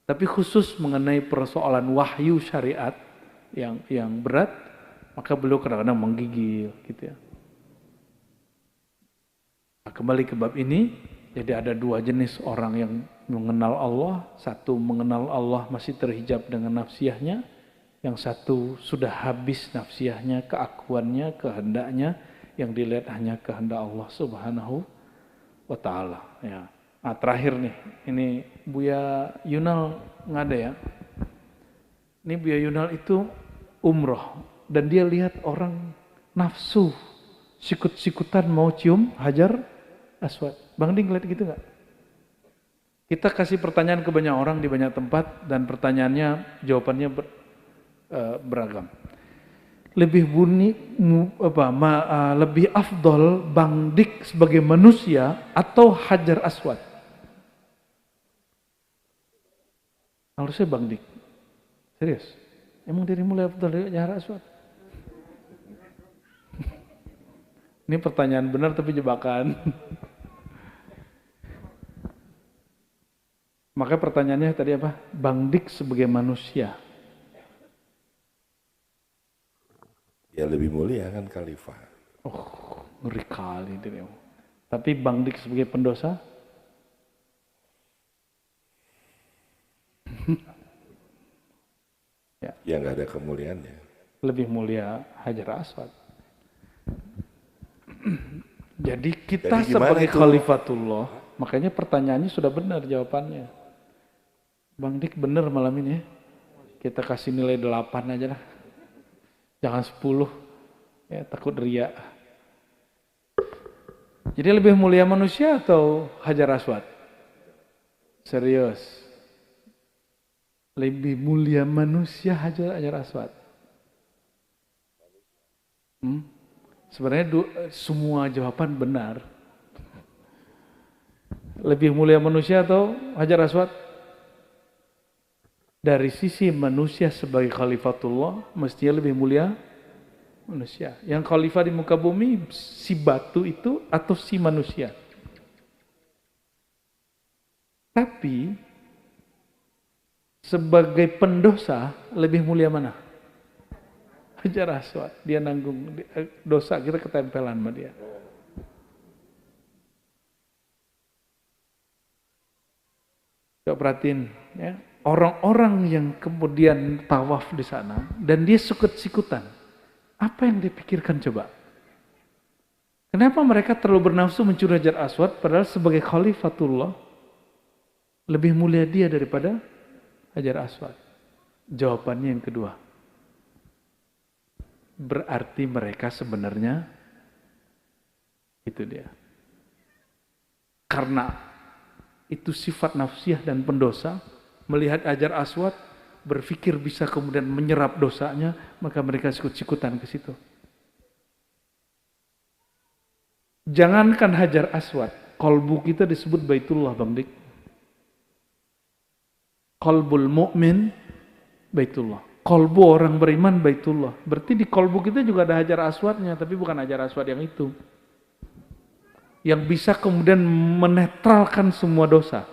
S1: Tapi khusus mengenai persoalan wahyu syariat yang berat, maka beliau kadang-kadang menggigil gitu ya. Nah, kembali ke bab ini, jadi ada dua jenis orang yang mengenal Allah. Satu mengenal Allah masih terhijab dengan nafsiyahnya. Yang satu sudah habis nafsiyahnya, keakuannya, kehendaknya. Yang dilihat hanya kehendak Allah Subhanahu wa ta'ala. Ya. Nah terakhir nih, ini Buya Yunal nggak ada ya. Ini Buya Yunal itu umroh dan dia lihat orang nafsu sikut-sikutan mau cium Hajar Aswad. Bang Ding lihat gitu nggak? Kita kasih pertanyaan ke banyak orang di banyak tempat dan pertanyaannya jawabannya beragam. Lebih lebih afdol Bang Dik sebagai manusia atau Hajar Aswad? Harusnya Bang Dik. Serius? Emang dirimu lebih afdol dari Hajar Aswad? Ini pertanyaan benar tapi jebakan. Maka pertanyaannya tadi apa? Bang Dik sebagai manusia.
S2: Ya lebih mulia kan khalifah.
S1: Oh, ngeri kali dirimu. Tapi Bang Dik sebagai pendosa?
S2: Ya nggak ada kemuliaannya.
S1: Lebih mulia Hajar Aswad. Jadi kita sebagai khalifatullah, makanya pertanyaannya sudah benar jawabannya. Bang Dik benar malam ini ya. Kita kasih nilai 8 aja lah. Jangan 10. Ya, takut riya. Jadi lebih mulia manusia atau Hajar Aswad? Serius. Lebih mulia manusia Hajar Aswad. Sebenarnya semua jawaban benar. Lebih mulia manusia atau Hajar Aswad? Dari sisi manusia sebagai khalifatullah, mestinya lebih mulia manusia. Yang khalifah di muka bumi, si batu itu atau si manusia? Tapi, sebagai pendosa, lebih mulia mana? Hajar Aswad. Dia nanggung dosa, kita ketempelan sama dia. Coba perhatiin, ya. Orang-orang yang kemudian tawaf di sana dan dia sikut-sikutan, apa yang dia pikirkan coba? Kenapa mereka terlalu bernafsu mencuri Hajar Aswad padahal sebagai khalifatullah lebih mulia dia daripada Hajar Aswad? Jawabannya yang kedua. Berarti mereka sebenarnya itu dia. Karena itu sifat nafsiyah dan pendosa, melihat Hajar Aswad, berpikir bisa kemudian menyerap dosanya, maka mereka sikut-sikutan ke situ. Jangankan Hajar Aswad, kolbu kita disebut Baitullah, Bang Dik. Kolbul mu'min, Baitullah. Kolbu orang beriman, Baitullah. Berarti di kolbu kita juga ada Hajar Aswadnya, tapi bukan Hajar Aswad yang itu. Yang bisa kemudian menetralkan semua dosa.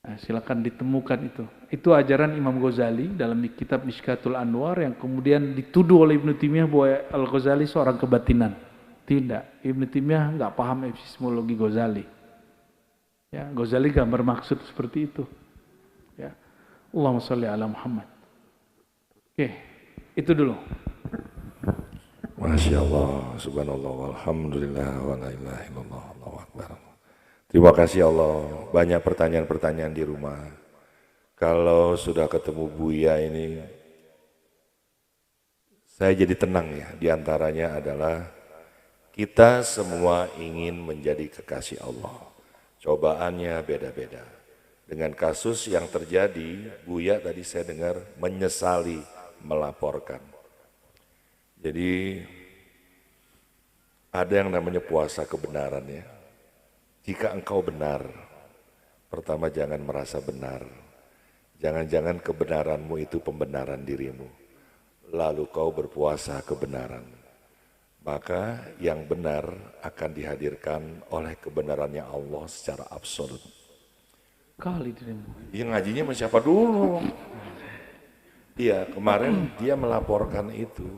S1: Nah, silakan ditemukan itu. Itu ajaran Imam Ghazali dalam kitab Mishkatul Anwar yang kemudian dituduh oleh Ibnu Taimiyah bahwa Al-Ghazali seorang kebatinan. Tidak, Ibnu Taimiyah nggak paham epistemologi Ghazali. Ya, Ghazali nggak bermaksud seperti itu. Ya. Allahumma sholli ala Muhammad. Oke, itu dulu.
S2: Masya Allah, subhanallah, walhamdulillah, wa la ilaha illallah, Allahu akbar. Terima kasih Allah, banyak pertanyaan-pertanyaan di rumah. Kalau sudah ketemu Buya ini, saya jadi tenang ya. Di antaranya adalah kita semua ingin menjadi kekasih Allah. Cobaannya beda-beda. Dengan kasus yang terjadi, Buya tadi saya dengar menyesali melaporkan. Jadi ada yang namanya puasa kebenaran ya. Jika engkau benar, pertama jangan merasa benar. Jangan-jangan kebenaranmu itu pembenaran dirimu. Lalu kau berpuasa kebenaran. Maka yang benar akan dihadirkan oleh kebenarannya Allah secara absolut.
S1: Kali dirimu.
S2: Ya ngajinya sama siapa dulu? Iya, kemarin dia melaporkan itu.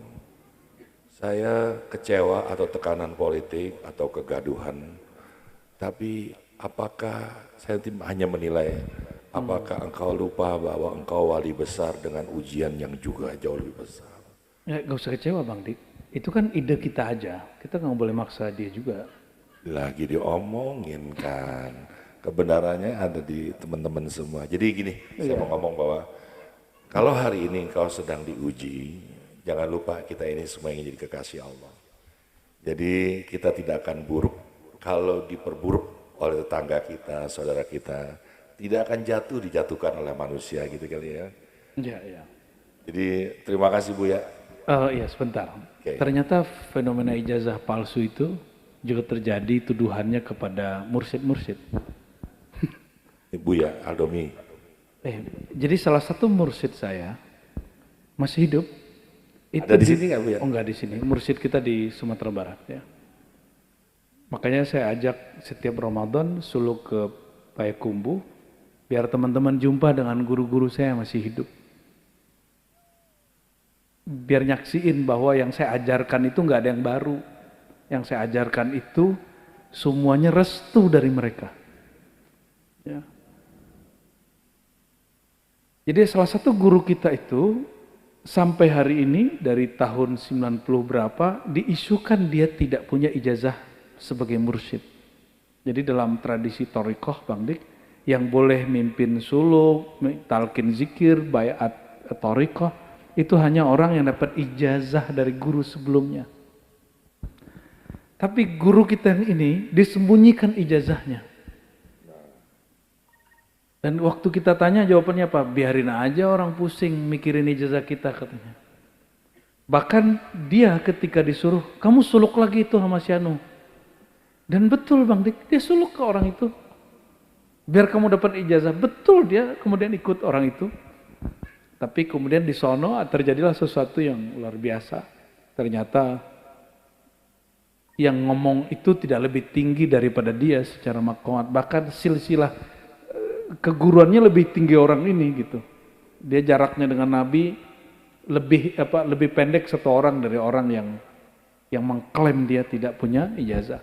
S2: Saya kecewa atau tekanan politik atau kegaduhan. Tapi apakah saya hanya menilai, apakah engkau lupa bahwa engkau wali besar dengan ujian yang juga jauh lebih besar?
S1: Ya, gak usah kecewa Bang Dik. Itu kan ide kita aja. Kita nggak boleh maksa dia juga.
S2: Lagi diomongin kan. kebenarannya ada di teman-teman semua. Jadi gini, saya mau ngomong bahwa kalau hari ini engkau sedang diuji, jangan lupa kita ini semua ingin jadi kekasih Allah. Jadi kita tidak akan buruk kalau diperburuk oleh tetangga kita, saudara kita, tidak akan dijatuhkan oleh manusia gitu kali ya.
S1: Iya, iya.
S2: Jadi terima kasih Bu ya.
S1: Iya sebentar.
S2: Oke.
S1: Ternyata fenomena ijazah palsu itu juga terjadi tuduhannya kepada mursyid-mursyid.
S2: Ibu ya, Aldomi.
S1: Jadi salah satu mursyid saya masih hidup.
S2: Ada di sini nggak Bu ya?
S1: Oh enggak di sini. Mursyid kita di Sumatera Barat ya. Makanya saya ajak setiap Ramadan suluk ke Payakumbuh biar teman-teman jumpa dengan guru-guru saya yang masih hidup. Biar nyaksiin bahwa yang saya ajarkan itu nggak ada yang baru. Yang saya ajarkan itu semuanya restu dari mereka. Ya. Jadi salah satu guru kita itu sampai hari ini dari tahun 90 berapa diisukan dia tidak punya ijazah sebagai mursyid. Jadi dalam tradisi thariqah Bang Dik, yang boleh mimpin suluk, talqin zikir, baiat thariqah itu hanya orang yang dapat ijazah dari guru sebelumnya. Tapi guru kita yang ini disembunyikan ijazahnya. Dan waktu kita tanya jawabannya apa? Biarin aja orang pusing mikirin ijazah kita katanya. Bahkan dia ketika disuruh, kamu suluk lagi itu sama si Anu. Dan betul Bang Dik, dia suluk ke orang itu. Biar kamu dapat ijazah, betul dia kemudian ikut orang itu. Tapi kemudian di sono terjadilah sesuatu yang luar biasa. Ternyata yang ngomong itu tidak lebih tinggi daripada dia secara maqamat. Bahkan silsilah keguruannya lebih tinggi orang ini gitu. Dia jaraknya dengan Nabi lebih pendek satu orang dari orang yang mengklaim dia tidak punya ijazah.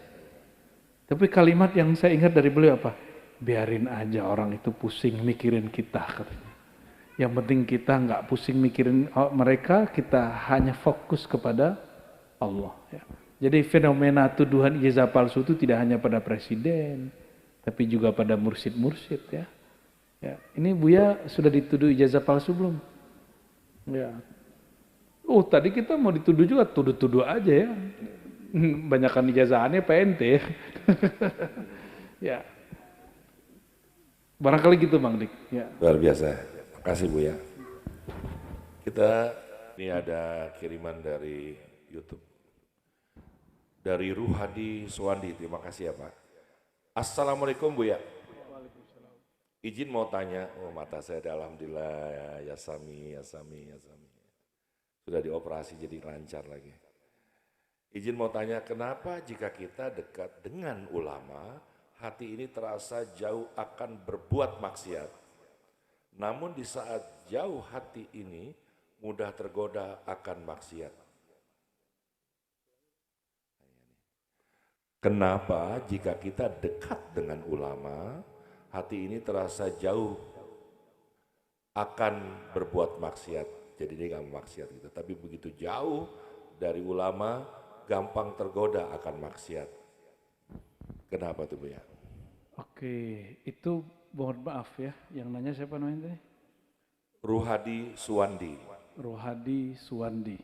S1: Tapi kalimat yang saya ingat dari beliau apa? Biarin aja orang itu pusing mikirin kita katanya. Yang penting kita nggak pusing mikirin mereka, kita hanya fokus kepada Allah. Ya. Jadi fenomena tuduhan ijazah palsu itu tidak hanya pada presiden, tapi juga pada mursyid-mursyid ya. Ya, ini Buya sudah dituduh ijazah palsu belum? Ya. Oh, tadi kita mau dituduh juga, tuduh-tuduh aja ya. Banyakan ijazahannya PNT. Ya. Barangkali gitu Bang Dik. Ya.
S2: Luar biasa. Terima kasih Bu ya. Kita ini ada kiriman dari YouTube. Dari Ruhadi Suwandi, terima kasih ya Pak. Assalamualaikum Bu ya. Izin mau tanya, oh mata saya ada alhamdulillah ya Sami. Sudah dioperasi jadi lancar lagi. Izin mau tanya, kenapa jika kita dekat dengan ulama, hati ini terasa jauh akan berbuat maksiat. Namun di saat jauh hati ini mudah tergoda akan maksiat. Kenapa jika kita dekat dengan ulama, hati ini terasa jauh akan berbuat maksiat. Jadi dia gak maksiat gitu. Tapi begitu jauh dari ulama, gampang tergoda akan maksiat. Kenapa tuh Bu ya?
S1: Oke, itu mohon maaf ya. Yang nanya siapa namanya tadi?
S2: Ruhadi Suwandi.
S1: Ruhadi Suwandi.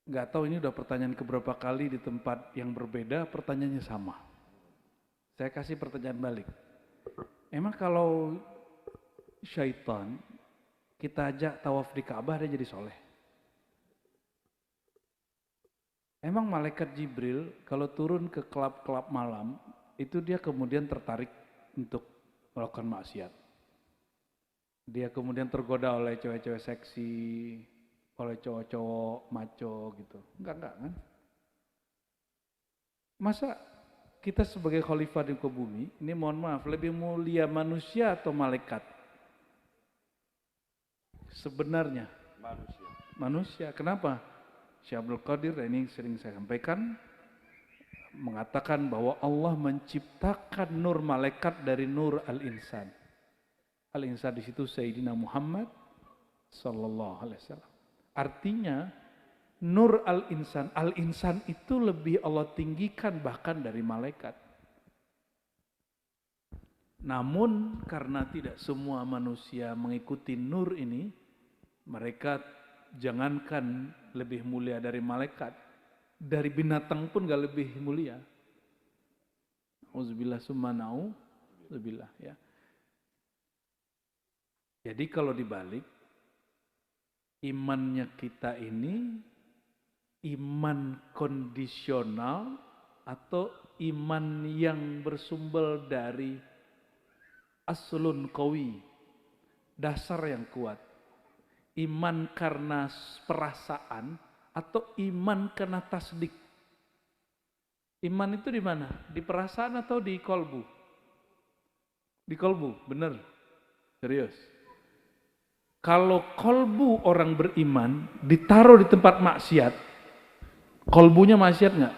S1: Gak tahu ini udah pertanyaan keberapa kali di tempat yang berbeda, pertanyaannya sama. Saya kasih pertanyaan balik. Emang kalau syaitan kita ajak tawaf di Ka'bah dia jadi soleh? Emang malaikat Jibril kalau turun ke klub-klub malam itu dia kemudian tertarik untuk melakukan maksiat? Dia kemudian tergoda oleh cewek-cewek seksi, oleh cowok-cowok maco gitu? Enggak kan? Masa kita sebagai khalifah di muka bumi, ini mohon maaf, lebih mulia manusia atau malaikat? Sebenarnya manusia. Kenapa? Syekh Abdul Qadir, ini sering saya sampaikan, mengatakan bahwa Allah menciptakan nur malaikat dari nur al-insan. Al-insan di situ Sayyidina Muhammad sallallahu alaihi wasallam. Artinya Nur al-insan. Al-insan itu lebih Allah tinggikan bahkan dari malaikat. Namun karena tidak semua manusia mengikuti nur ini, mereka jangankan lebih mulia dari malaikat, dari binatang pun gak lebih mulia. Auzubillah summa na'udzubillah ya. Jadi kalau dibalik, imannya kita ini iman kondisional atau iman yang bersumber dari aslun qawi, dasar yang kuat. Iman karena perasaan atau iman karena tasdik. Iman itu di mana? Di perasaan atau di kolbu? Di kolbu, bener. Serius. Kalau kolbu orang beriman ditaruh di tempat maksiat, kolbunya maksiat nggak?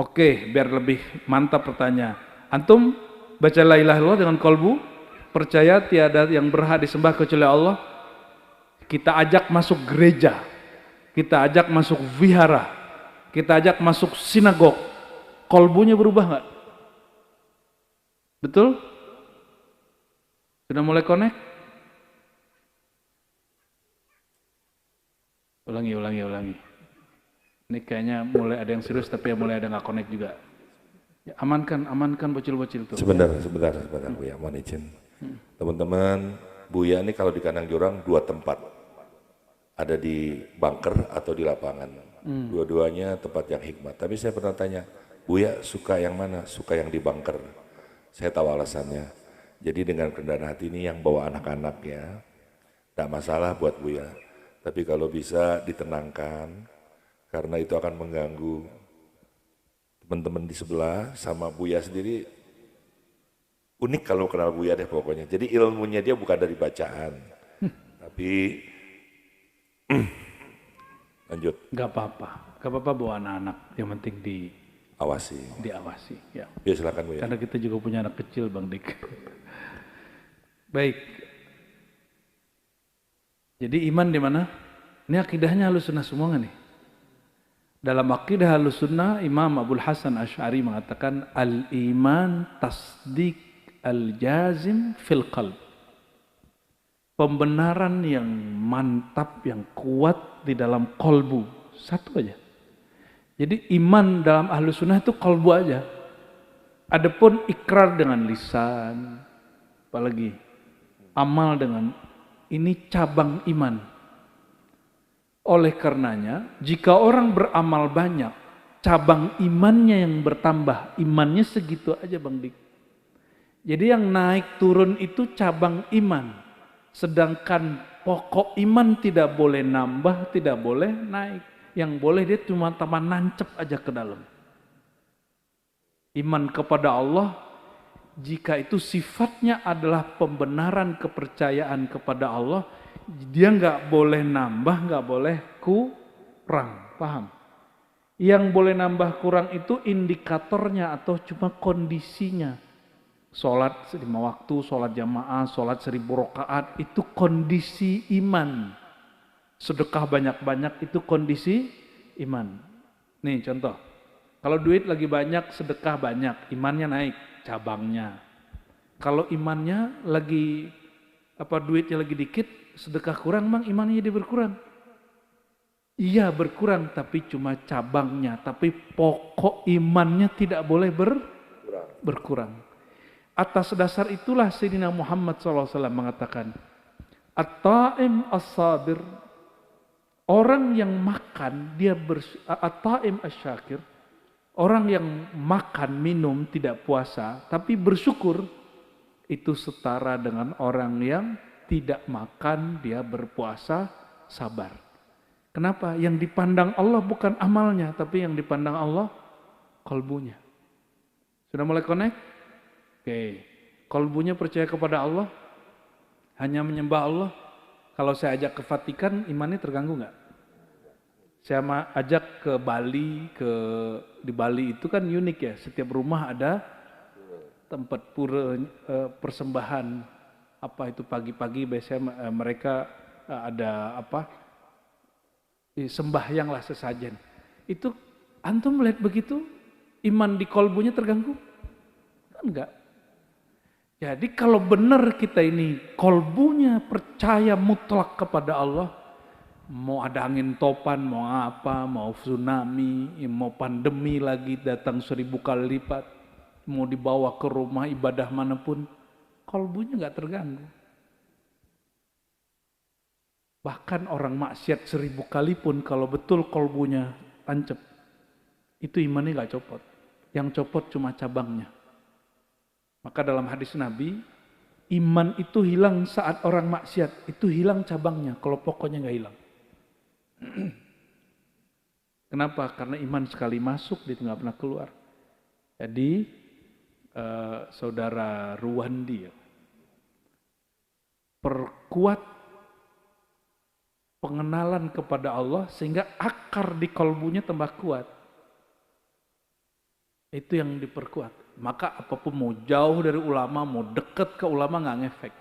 S1: Oke, biar lebih mantap pertanyaan. Antum baca la ilaha illallah dengan kolbu, percaya tiada yang berhak disembah kecuali Allah. Kita ajak masuk gereja, kita ajak masuk vihara, kita ajak masuk sinagog. Kolbunya berubah nggak? Betul? Sudah mulai connect? Ulangi. Ini kayaknya mulai ada yang serius tapi mulai ada nggak connect juga. Ya, amankan bocil-bocil tuh.
S2: Sebentar Buya, mohon izin. Teman-teman, Buya ini kalau di kandang jurang 2 tempat. Ada di bunker atau di lapangan. Dua-duanya tempat yang hikmat. Tapi saya pernah tanya, Buya suka yang mana? Suka yang di bunker. Saya tahu alasannya. Jadi dengan kerendahan hati ini yang bawa anak-anak ya, tidak masalah buat Buya. Tapi kalau bisa ditenangkan, karena itu akan mengganggu teman-teman di sebelah sama Buya sendiri. Unik kalau kenal Buya deh pokoknya. Jadi ilmunya dia bukan dari bacaan, tapi lanjut.
S1: Gak apa-apa bawa anak-anak. Yang penting diawasi. Ya.
S2: Ya silakan Buya.
S1: Karena kita juga punya anak kecil, Bang Dik. Baik. Jadi iman di mana? Ini akidahnya Ahlussunnah semua nih. Dalam akidah Ahlussunnah, Imam Abdul Hasan Asy'ari mengatakan al-iman tasdik al-jazim fil qalb. Pembenaran yang mantap, yang kuat di dalam kolbu. Satu aja. Jadi iman dalam Ahlussunnah itu kolbu aja. Adapun ikrar dengan lisan, apalagi amal dengan ini cabang iman. Oleh karenanya, jika orang beramal banyak, cabang imannya yang bertambah, imannya segitu aja Bang Dik. Jadi yang naik turun itu cabang iman. Sedangkan pokok iman tidak boleh nambah, tidak boleh naik. Yang boleh dia cuma tambah nancep aja ke dalam. Iman kepada Allah, jika itu sifatnya adalah pembenaran kepercayaan kepada Allah, dia nggak boleh nambah, nggak boleh kurang. Paham? Yang boleh nambah kurang itu indikatornya atau cuma kondisinya. Sholat 5 waktu, sholat jamaah, sholat 1000 rakaat, itu kondisi iman. Sedekah banyak-banyak itu kondisi iman. Nih contoh, kalau duit lagi banyak, sedekah banyak, imannya naik, cabangnya. Kalau imannya lagi, duitnya lagi dikit, sedekah kurang, mang imannya jadi berkurang. Iya berkurang, tapi cuma cabangnya, tapi pokok imannya tidak boleh berkurang. Atas dasar itulah Sayyidina Muhammad SAW mengatakan, At-ta'im as-sabir, orang yang makan, At-ta'im as-syakir, orang yang makan, minum, tidak puasa, tapi bersyukur, itu setara dengan orang yang tidak makan, dia berpuasa, sabar. Kenapa? Yang dipandang Allah bukan amalnya, tapi yang dipandang Allah, kolbunya. Sudah mulai connect? Oke, kolbunya percaya kepada Allah, hanya menyembah Allah. Kalau saya ajak ke Vatikan, imannya terganggu nggak? Saya ajak ke Bali, di Bali itu kan unik ya, setiap rumah ada tempat pura persembahan. Apa itu pagi-pagi biasanya mereka ada apa, sembahyanglah sesajen. Itu antum melihat begitu, iman di kolbunya terganggu? Kan enggak. Jadi kalau benar kita ini kolbunya percaya mutlak kepada Allah, mau ada angin topan, mau apa, mau tsunami, mau pandemi lagi datang 1000 kali lipat, mau dibawa ke rumah ibadah manapun, kolbunya nggak terganggu. Bahkan orang maksiat 1000 kali pun kalau betul kolbunya tancap, itu imannya nggak copot. Yang copot cuma cabangnya. Maka dalam hadis Nabi, iman itu hilang saat orang maksiat, itu hilang cabangnya, kalau pokoknya nggak hilang. Kenapa? Karena iman sekali masuk, dia nggak pernah keluar. Jadi, saudara Ruwandi, perkuat pengenalan kepada Allah sehingga akar di kolbunya tambah kuat. Itu yang diperkuat. Maka apapun mau jauh dari ulama, mau deket ke ulama nggak ngefek.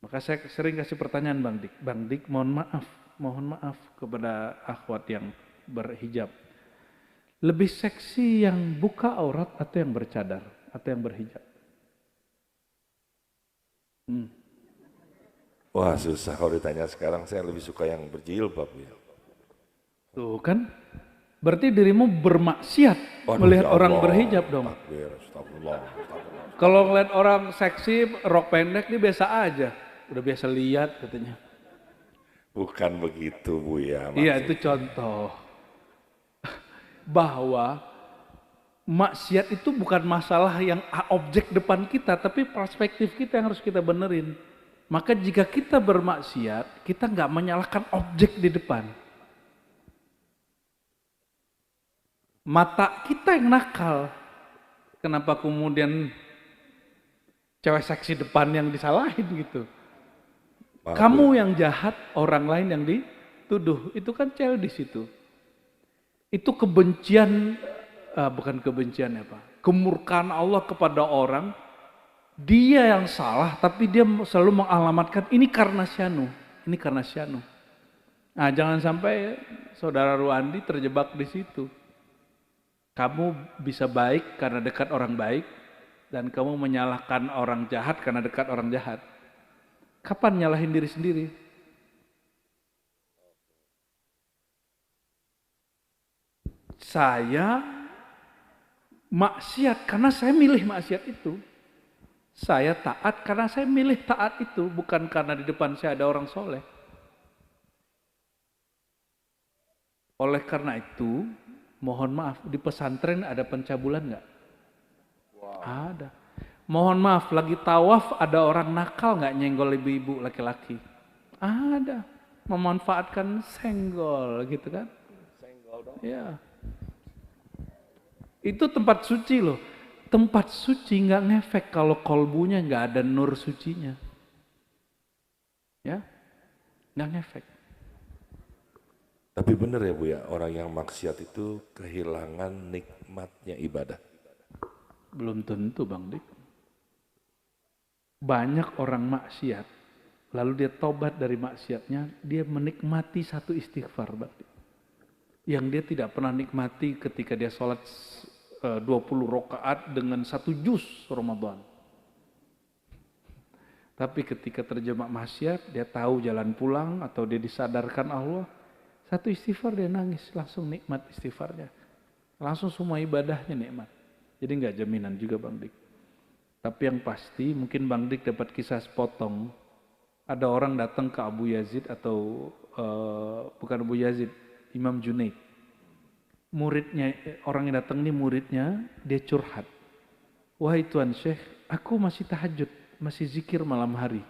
S1: Maka saya sering kasih pertanyaan Bang Dik, mohon maaf kepada akhwat yang berhijab. Lebih seksi yang buka aurat atau yang bercadar atau yang berhijab?
S2: Wah susah kalau ditanya sekarang, saya lebih suka yang berjilbab ya.
S1: Tuh kan, berarti dirimu bermaksiat melihat
S2: ya
S1: orang
S2: Allah,
S1: berhijab dong.
S2: Takbir, astagfirullah.
S1: Kalau ngeliat orang seksi, rok pendek, dia biasa aja. Udah biasa lihat katanya.
S2: Bukan begitu Bu ya.
S1: Iya itu contoh. Bahwa maksiat itu bukan masalah yang objek depan kita, tapi perspektif kita yang harus kita benerin. Maka jika kita bermaksiat, kita nggak menyalahkan objek di depan. Mata kita yang nakal. Kenapa kemudian cewek seksi depan yang disalahin gitu? Kamu yang jahat, orang lain yang dituduh. Itu kan childish itu. Itu kebencian, bukan kebencian ya Pak. Kemurkaan Allah kepada orang. Dia yang salah, tapi dia selalu mengalamatkan ini karena Syanu. Ini karena Syanu. Nah jangan sampai saudara Ruwandi terjebak di situ. Kamu bisa baik karena dekat orang baik. Dan kamu menyalahkan orang jahat karena dekat orang jahat. Kapan nyalahin diri sendiri? Saya maksiat karena saya milih maksiat itu. Saya taat karena saya milih taat itu. Bukan karena di depan saya ada orang soleh. Oleh karena itu, mohon maaf, di pesantren ada pencabulan nggak? Wow. Ada. Mohon maaf, lagi tawaf ada orang nakal nggak nyenggol ibu-ibu laki-laki? Ada. Memanfaatkan senggol gitu kan? Senggol dong. Ya. Itu tempat suci loh. Tempat suci nggak ngefek kalau kolbunya nggak ada nur sucinya. Ya, nggak ngefek.
S2: Tapi benar ya Bu ya, orang yang maksiat itu kehilangan nikmatnya ibadah.
S1: Belum tentu Bang Dik. Banyak orang maksiat, lalu dia tobat dari maksiatnya, dia menikmati satu istighfar Bang Dik. Yang dia tidak pernah nikmati ketika dia sholat 20 rakaat dengan 1 juz Ramadan. Tapi ketika terjebak maksiat, dia tahu jalan pulang atau dia disadarkan Allah, satu istighfar dia nangis, langsung nikmat istighfarnya. Langsung semua ibadahnya nikmat. Jadi nggak jaminan juga Bang Dik. Tapi yang pasti mungkin Bang Dik dapat kisah sepotong. Ada orang datang ke Abu Yazid atau bukan Abu Yazid, Imam Junaid. Muridnya, orang yang datang ini muridnya, dia curhat. Wahai Tuan Syekh, aku masih tahajud, masih zikir malam hari.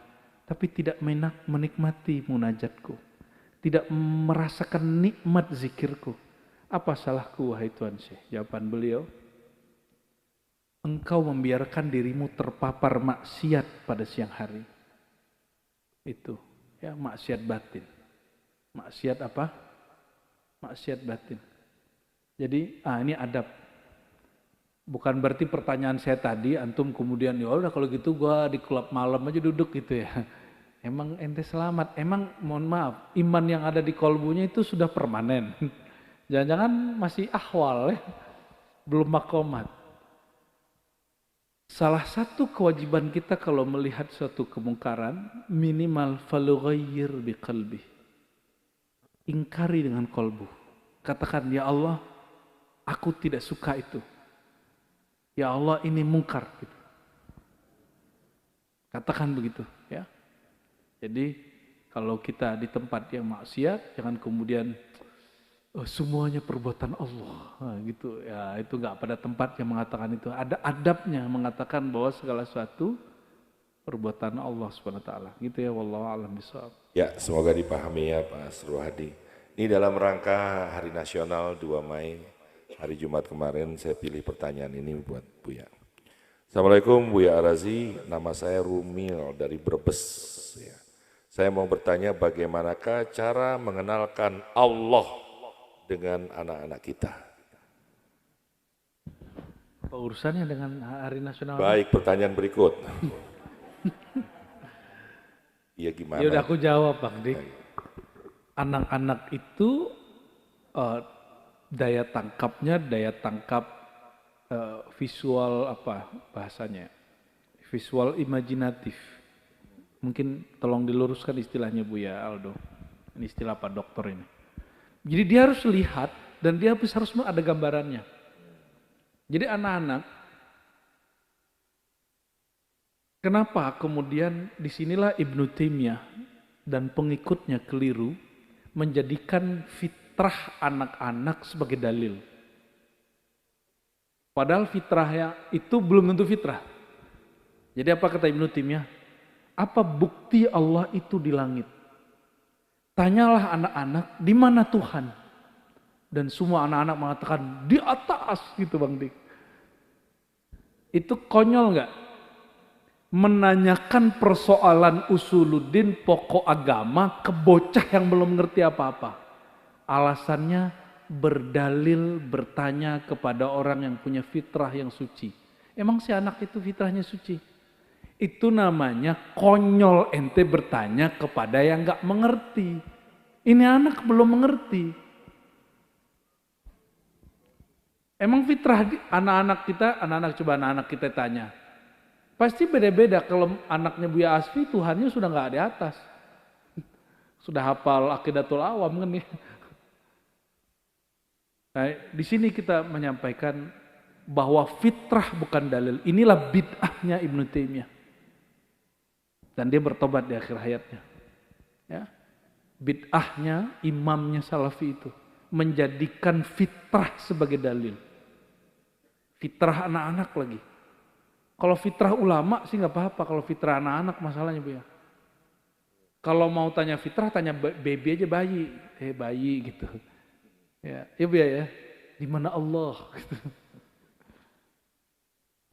S1: Tapi tidak menikmati munajatku. Tidak merasakan nikmat zikirku. Apa salahku wahai Tuan Syekh? Jawaban beliau, engkau membiarkan dirimu terpapar maksiat pada siang hari. Itu, ya maksiat batin. Maksiat apa? Maksiat batin. Jadi, ini adab. Bukan berarti pertanyaan saya tadi, antum kemudian, ya udah kalau gitu gua di klub malam aja duduk gitu ya. Emang ente selamat, emang mohon maaf, iman yang ada di kolbunya itu sudah permanen. Jangan-jangan masih ahwal ya, belum makomat. Salah satu kewajiban kita kalau melihat suatu kemungkaran, minimal falughayyir biqalbi. Ingkari dengan kolbu. Katakan, ya Allah, aku tidak suka itu. Ya Allah, ini mungkar. Gitu. Katakan begitu, ya. Jadi kalau kita di tempat yang maksiat, jangan kemudian semuanya perbuatan Allah, nah, gitu ya. Itu nggak pada tempat yang mengatakan itu. Ada adabnya mengatakan bahwa segala sesuatu perbuatan Allah Subhanahu Wa Taala. Gitu ya, wallahu a'lam bishawab.
S2: Ya, semoga dipahami ya Pak Surwadi. Ini dalam rangka Hari Nasional 2 Mei, hari Jumat kemarin saya pilih pertanyaan ini buat Buya. Assalamualaikum Buya Arazi, nama saya Rumil dari Brebes. Ya. Saya mau bertanya bagaimanakah cara mengenalkan Allah dengan anak-anak kita?
S1: Apa urusannya dengan Hari Nasional?
S2: Baik, pertanyaan berikut. Iya gimana?
S1: Ya udah aku jawab Bang Dik. Anak-anak itu daya tangkap visual apa bahasanya? Visual imajinatif. Mungkin tolong diluruskan istilahnya Bu ya Aldo. Ini istilah Pak Dokter ini. Jadi dia harus lihat dan dia harus ada gambarannya. Jadi anak-anak, kenapa kemudian disinilah Ibnu Taimiyah dan pengikutnya keliru menjadikan fitrah anak-anak sebagai dalil. Padahal fitrahnya itu belum tentu fitrah. Jadi apa kata Ibnu Taimiyah? Apa bukti Allah itu di langit? Tanyalah anak-anak, di mana Tuhan? Dan semua anak-anak mengatakan, di atas gitu Bang Dik. Itu konyol nggak? Menanyakan persoalan usuluddin pokok agama ke bocah yang belum ngerti apa-apa. Alasannya berdalil bertanya kepada orang yang punya fitrah yang suci. Emang si anak itu fitrahnya suci? Itu namanya konyol ente bertanya kepada yang nggak mengerti. Ini anak belum mengerti. Emang fitrah anak-anak kita tanya. Pasti beda-beda. Kalau anaknya Buya Asfi, Tuhannya sudah nggak di atas. Sudah hafal Aqidatul Awam kan nih. Nah, di sini kita menyampaikan bahwa fitrah bukan dalil. Inilah bid'ahnya Ibnu Taimiyah. Dan dia bertobat di akhir hayatnya. Ya. Bid'ahnya imamnya Salafi itu menjadikan fitrah sebagai dalil. Fitrah anak-anak lagi. Kalau fitrah ulama sih nggak apa-apa. Kalau fitrah anak-anak masalahnya Bu ya. Kalau mau tanya fitrah, tanya baby aja bayi. Bayi gitu. Ya Bu ya. Di mana Allah? Gitu.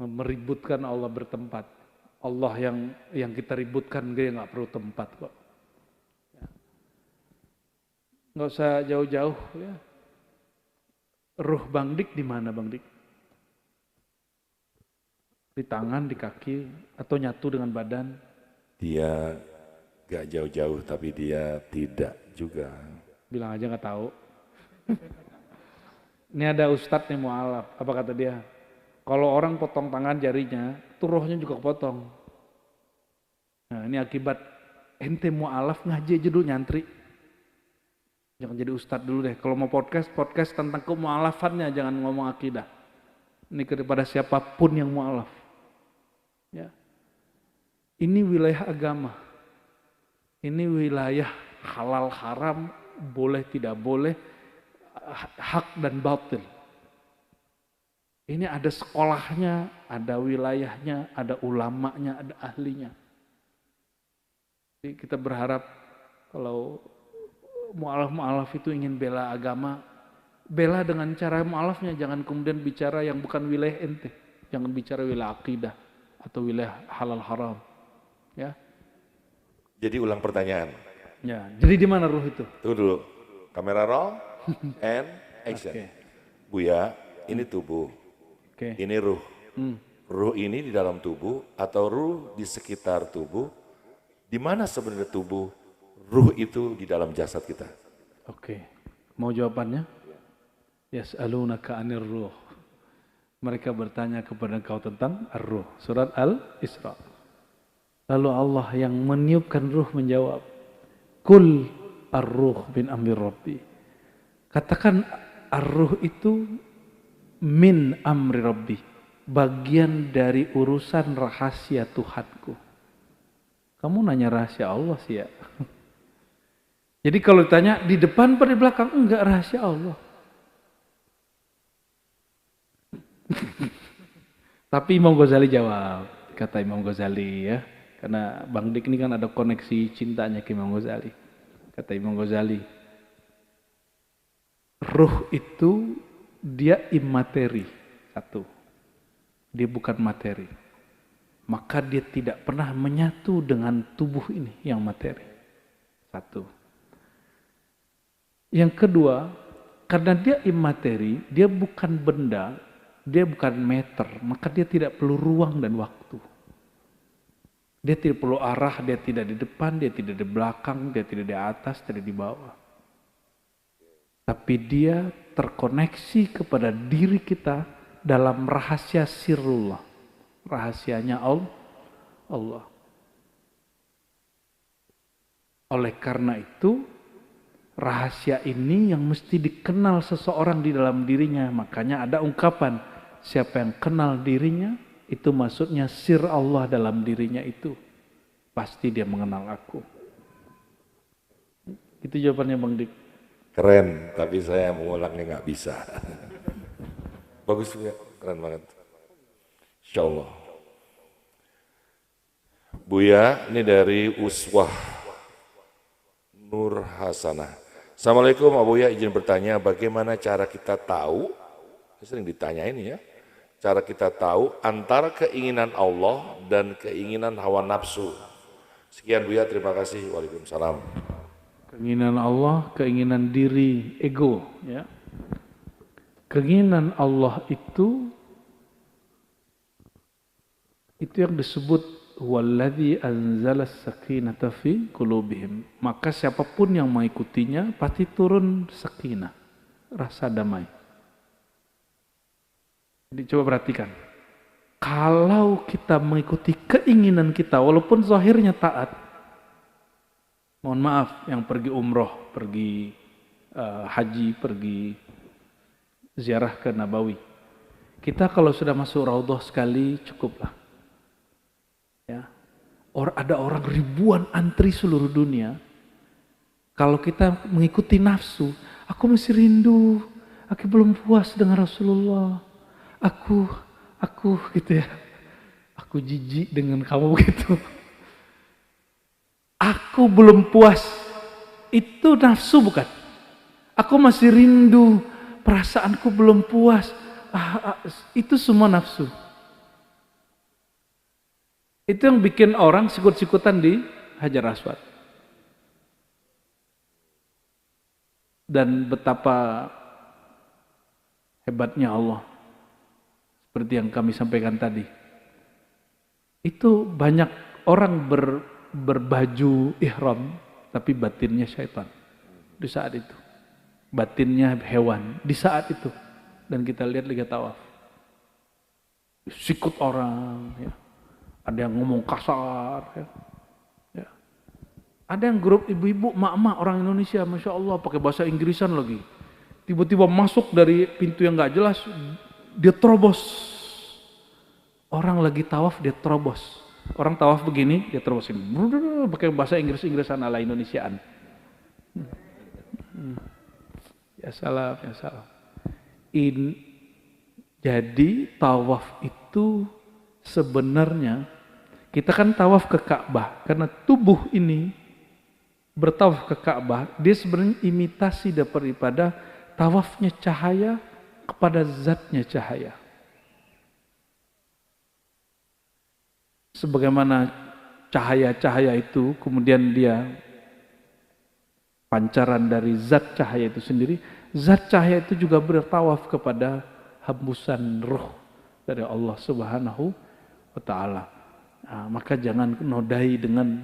S1: Meributkan Allah bertempat. Allah yang kita ributkan dia nggak perlu tempat kok. Ya. Nggak usah jauh-jauh ya. Ruh Bang Dik di mana Bang Dik? Di tangan, di kaki, atau nyatu dengan badan?
S2: Dia gak jauh-jauh tapi dia tidak juga.
S1: Bilang aja nggak tahu. Ini ada ustadz nih mu'alaf. Apa kata dia? Kalau orang potong tangan jarinya, tuh rohnya juga potong. Nah ini akibat ente mu'alaf ngaji aja dulu nyantri. Jangan jadi ustadz dulu deh. Kalau mau podcast tentang kemu'alafannya, jangan ngomong akidah. Ini kepada siapapun yang mu'alaf. Ya. Ini wilayah agama. Ini wilayah halal haram, boleh tidak boleh, hak dan batil. Ini ada sekolahnya, ada wilayahnya, ada ulamanya, ada ahlinya. Jadi kita berharap kalau mu'alaf-mu'alaf itu ingin bela agama, bela dengan cara mu'alafnya, jangan kemudian bicara yang bukan wilayah ente. Jangan bicara wilayah akidah atau wilayah halal haram. Ya.
S2: Jadi ulang pertanyaan.
S1: Ya, jadi di mana ruh itu?
S2: Tunggu dulu. Kamera roll and action.
S1: Okay.
S2: Buya, ini tubuh.
S1: Okay.
S2: Ini ruh. Ruh ini di dalam tubuh atau ruh di sekitar tubuh Di mana sebenarnya tubuh, ruh itu di dalam jasad kita?
S1: Oke, mau jawabannya? Yas'alunaka 'anir ruh. Mereka bertanya kepada engkau tentang ar-ruh. Surat Al-Isra. Lalu Allah yang meniupkan ruh menjawab, Kul ar-ruh bin amri Rabbi. Katakan ar-ruh itu min amri Rabbi. Bagian dari urusan rahasia Tuhanku. Kamu nanya rahasia Allah sih ya. Jadi kalau ditanya di depan atau di belakang, enggak, rahasia Allah. Tapi Imam Ghazali jawab, kata Imam Ghazali ya. Karena Bang Dik ini kan ada koneksi cintanya ke Imam Ghazali. Kata Imam Ghazali, ruh itu dia imateri, satu. Dia bukan materi. Maka dia tidak pernah menyatu dengan tubuh ini yang materi. Satu. Yang kedua, karena dia imateri, dia bukan benda, dia bukan meter, maka dia tidak perlu ruang dan waktu. Dia tidak perlu arah, dia tidak di depan, dia tidak di belakang, dia tidak di atas, tidak di bawah. Tapi dia terkoneksi kepada diri kita dalam rahasia sirrullah. Rahasianya Allah. Oleh karena itu, rahasia ini yang mesti dikenal seseorang di dalam dirinya. Makanya ada ungkapan, siapa yang kenal dirinya, itu maksudnya sir Allah dalam dirinya itu. Pasti dia mengenal aku. Itu jawabannya Bang Dik.
S2: Keren, tapi saya mengulangnya nggak bisa. Bagus ya, keren banget. Insya Allah. Buya, ini dari Uswah Nur Hasanah. Assalamualaikum Abu Buya, izin bertanya bagaimana cara kita tahu, sering ditanya ini ya, cara kita tahu antara keinginan Allah dan keinginan hawa nafsu. Sekian Buya, terima kasih. Waalaikumsalam.
S1: Keinginan Allah, keinginan diri, ego. Ya. Keinginan Allah itu yang disebut Walladzi anzala as-sakinata fi qulubihim. Maka siapapun yang mengikutinya pasti turun sakinah, rasa damai. Jadi coba perhatikan. Kalau kita mengikuti keinginan kita walaupun zahirnya taat. Mohon maaf yang pergi umroh, pergi haji, pergi ziarah ke Nabawi. Kita kalau sudah masuk Raudhah sekali cukuplah. Ya. Ada orang ribuan antri seluruh dunia. Kalau kita mengikuti nafsu, aku masih rindu, aku belum puas dengan Rasulullah. Aku gitu ya. Aku jijik dengan kamu gitu. Aku belum puas. Itu nafsu bukan? Aku masih rindu, perasaanku belum puas. Itu semua nafsu. Itu yang bikin orang sikut-sikutan di Hajar Aswad. Dan betapa hebatnya Allah. Seperti yang kami sampaikan tadi. Itu banyak orang berbaju ihram, tapi batinnya syaitan. Di saat itu. Batinnya hewan. Di saat itu. Dan kita lihat lagi tawaf. Sikut orang, ya. Ada yang ngomong kasar, ya. Ya. Ada yang grup ibu-ibu, mak-mak orang Indonesia, Masya Allah, pakai bahasa Inggrisan lagi. Tiba-tiba masuk dari pintu yang gak jelas, dia terobos. Orang lagi tawaf, dia terobos. Orang tawaf begini, dia terobosin. Pakai bahasa Inggris-Inggrisan ala Indonesiaan. Ya salam, ya salam. Jadi tawaf itu sebenarnya kita kan tawaf ke Ka'bah karena tubuh ini bertawaf ke Ka'bah, dia sebenarnya imitasi daripada tawafnya cahaya kepada zatnya cahaya. Sebagaimana cahaya-cahaya itu kemudian dia pancaran dari zat cahaya itu sendiri, zat cahaya itu juga bertawaf kepada hembusan ruh dari Allah Subhanahu wa Ta'ala. Nah, maka jangan nodai dengan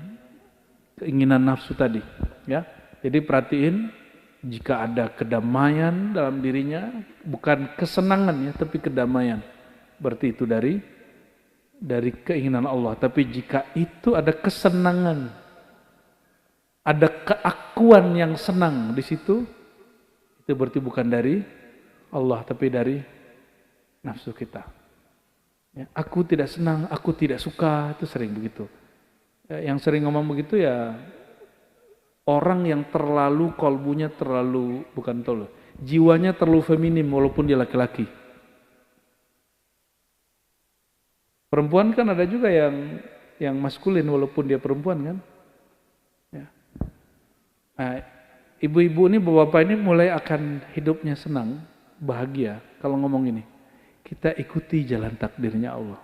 S1: keinginan nafsu tadi, ya. Jadi perhatiin, jika ada kedamaian dalam dirinya, bukan kesenangan ya, tapi kedamaian. Berarti itu dari keinginan Allah. Tapi jika itu ada kesenangan, ada keakuan yang senang di situ, itu berarti bukan dari Allah, tapi dari nafsu kita. Ya, aku tidak senang, aku tidak suka, itu sering begitu. Ya, yang sering ngomong begitu ya orang yang terlalu kolbunya terlalu, bukan terlalu, jiwanya terlalu feminim walaupun dia laki-laki. Perempuan kan ada juga yang maskulin walaupun dia perempuan kan. Ya. Nah, ibu-ibu ini, bapak-bapak ini mulai akan hidupnya senang, bahagia kalau ngomong ini. Kita ikuti jalan takdirnya Allah.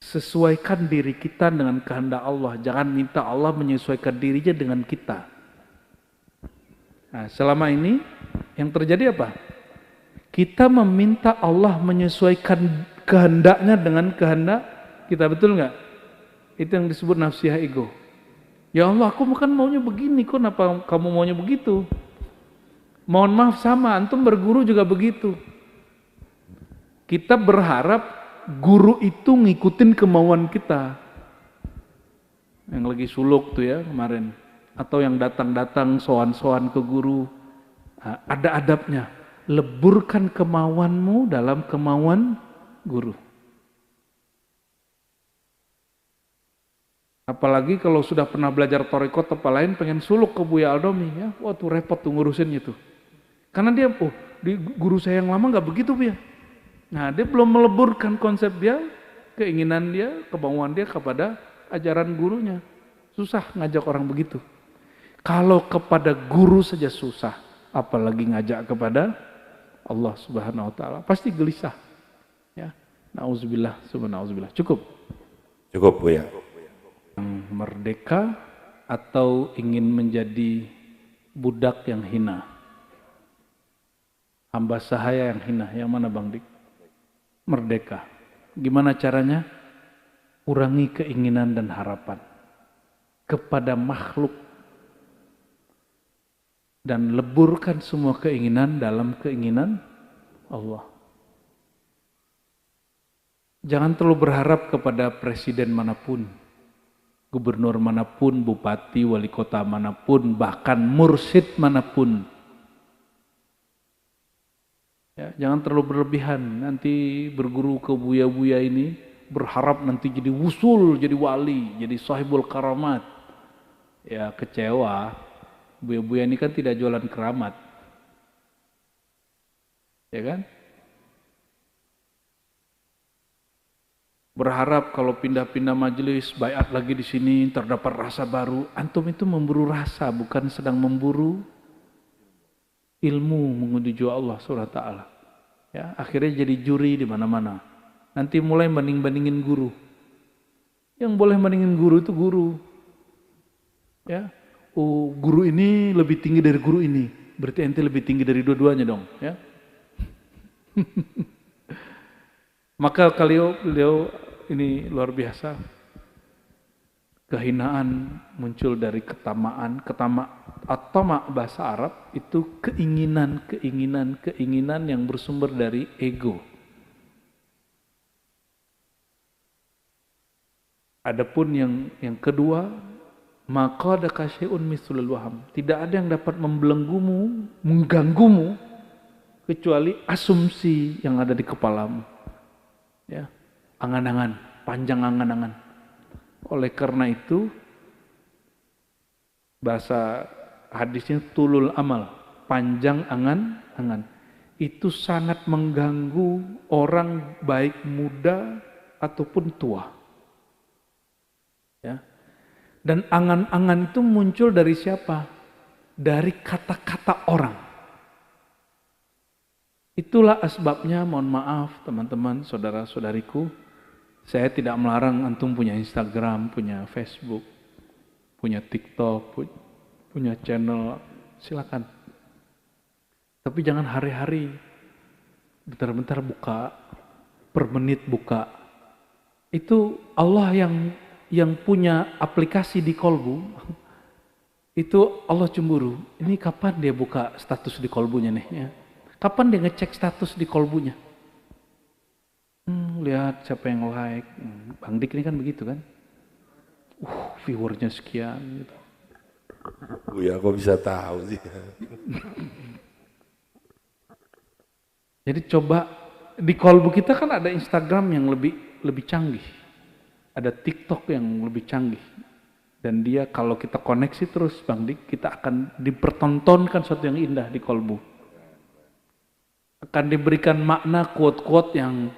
S1: Sesuaikan diri kita dengan kehendak Allah. Jangan minta Allah menyesuaikan dirinya dengan kita. Nah, selama ini yang terjadi apa? Kita meminta Allah menyesuaikan kehendaknya dengan kehendak kita. Betul nggak? Itu yang disebut nafsiyah ego. Ya Allah, aku bukan maunya begini, kok kenapa kamu maunya begitu? Mohon maaf, sama, antum berguru juga begitu. Kita berharap guru itu ngikutin kemauan kita. Yang lagi suluk tuh ya kemarin. Atau yang datang-datang sowan-sowan ke guru. Nah, ada adabnya. Leburkan kemauanmu dalam kemauan guru. Apalagi kalau sudah pernah belajar torikot apa lain, pengen suluk ke Buya Aldomi, ya, wah tuh repot tuh ngurusin itu. Karena dia, di guru saya yang lama nggak begitu ya. Nah, dia belum meleburkan konsep dia, keinginan dia, kemauan dia kepada ajaran gurunya. Susah ngajak orang begitu. Kalau kepada guru saja susah, apalagi ngajak kepada Allah Subhanahu wa taala, pasti gelisah. Ya. Nauzubillah, subhanallah. Cukup.
S2: Cukup, Bu ya.
S1: Merdeka atau ingin menjadi budak yang hina? Hamba sahaya yang hina, yang mana Bang Dik? Merdeka. Gimana caranya? Kurangi keinginan dan harapan kepada makhluk dan leburkan semua keinginan dalam keinginan Allah. Jangan terlalu berharap kepada presiden manapun, gubernur manapun, bupati, wali kota manapun, bahkan mursyid manapun. Ya, jangan terlalu berlebihan, nanti berguru ke buya-buya ini, berharap nanti jadi wusul, jadi wali, jadi sahibul karamat. Ya kecewa, buya-buya ini kan tidak jualan keramat. Ya kan? Berharap kalau pindah-pindah majelis, baiat lagi di sini, terdapat rasa baru. Antum itu memburu rasa, bukan sedang memburu ilmu menuju Allah SWT. Ya, akhirnya jadi juri di mana-mana. Nanti mulai banding-bandingin guru. Yang boleh bandingin guru itu guru. Ya, oh guru ini lebih tinggi dari guru ini. Berarti ente lebih tinggi dari dua-duanya dong. Ya. Maka beliau ini luar biasa. Kehinaan muncul dari ketamaan. At-tama' bahasa Arab itu keinginan yang bersumber dari ego. Adapun yang kedua, maka ada kasyai'un mislul waham. Tidak ada yang dapat membelenggumu, mengganggumu kecuali asumsi yang ada di kepalamu. Ya, angan-angan, panjang angan-angan. Oleh karena itu, bahasa hadisnya tulul amal, panjang angan-angan. Itu sangat mengganggu orang baik muda ataupun tua. Ya. Dan angan-angan itu muncul dari siapa? Dari kata-kata orang. Itulah asbabnya, mohon maaf teman-teman, saudara-saudariku, saya tidak melarang antum punya Instagram, punya Facebook, punya TikTok, punya channel, silakan. Tapi jangan hari-hari, bentar-bentar buka, per menit buka. Itu Allah yang punya aplikasi di kolbu. Itu Allah cemburu. Ini kapan dia buka status di kolbunya nih? Ya. Kapan dia ngecek status di kolbunya? Lihat siapa yang like. Bang Dik ini kan begitu kan? Viewernya sekian gitu.
S2: Ya kok bisa tahu sih.
S1: Jadi coba di kolbu kita kan ada Instagram yang lebih canggih. Ada TikTok yang lebih canggih. Dan dia kalau kita koneksi terus Bang Dik, kita akan dipertontonkan sesuatu yang indah di kolbu. Akan diberikan makna quote-quote yang,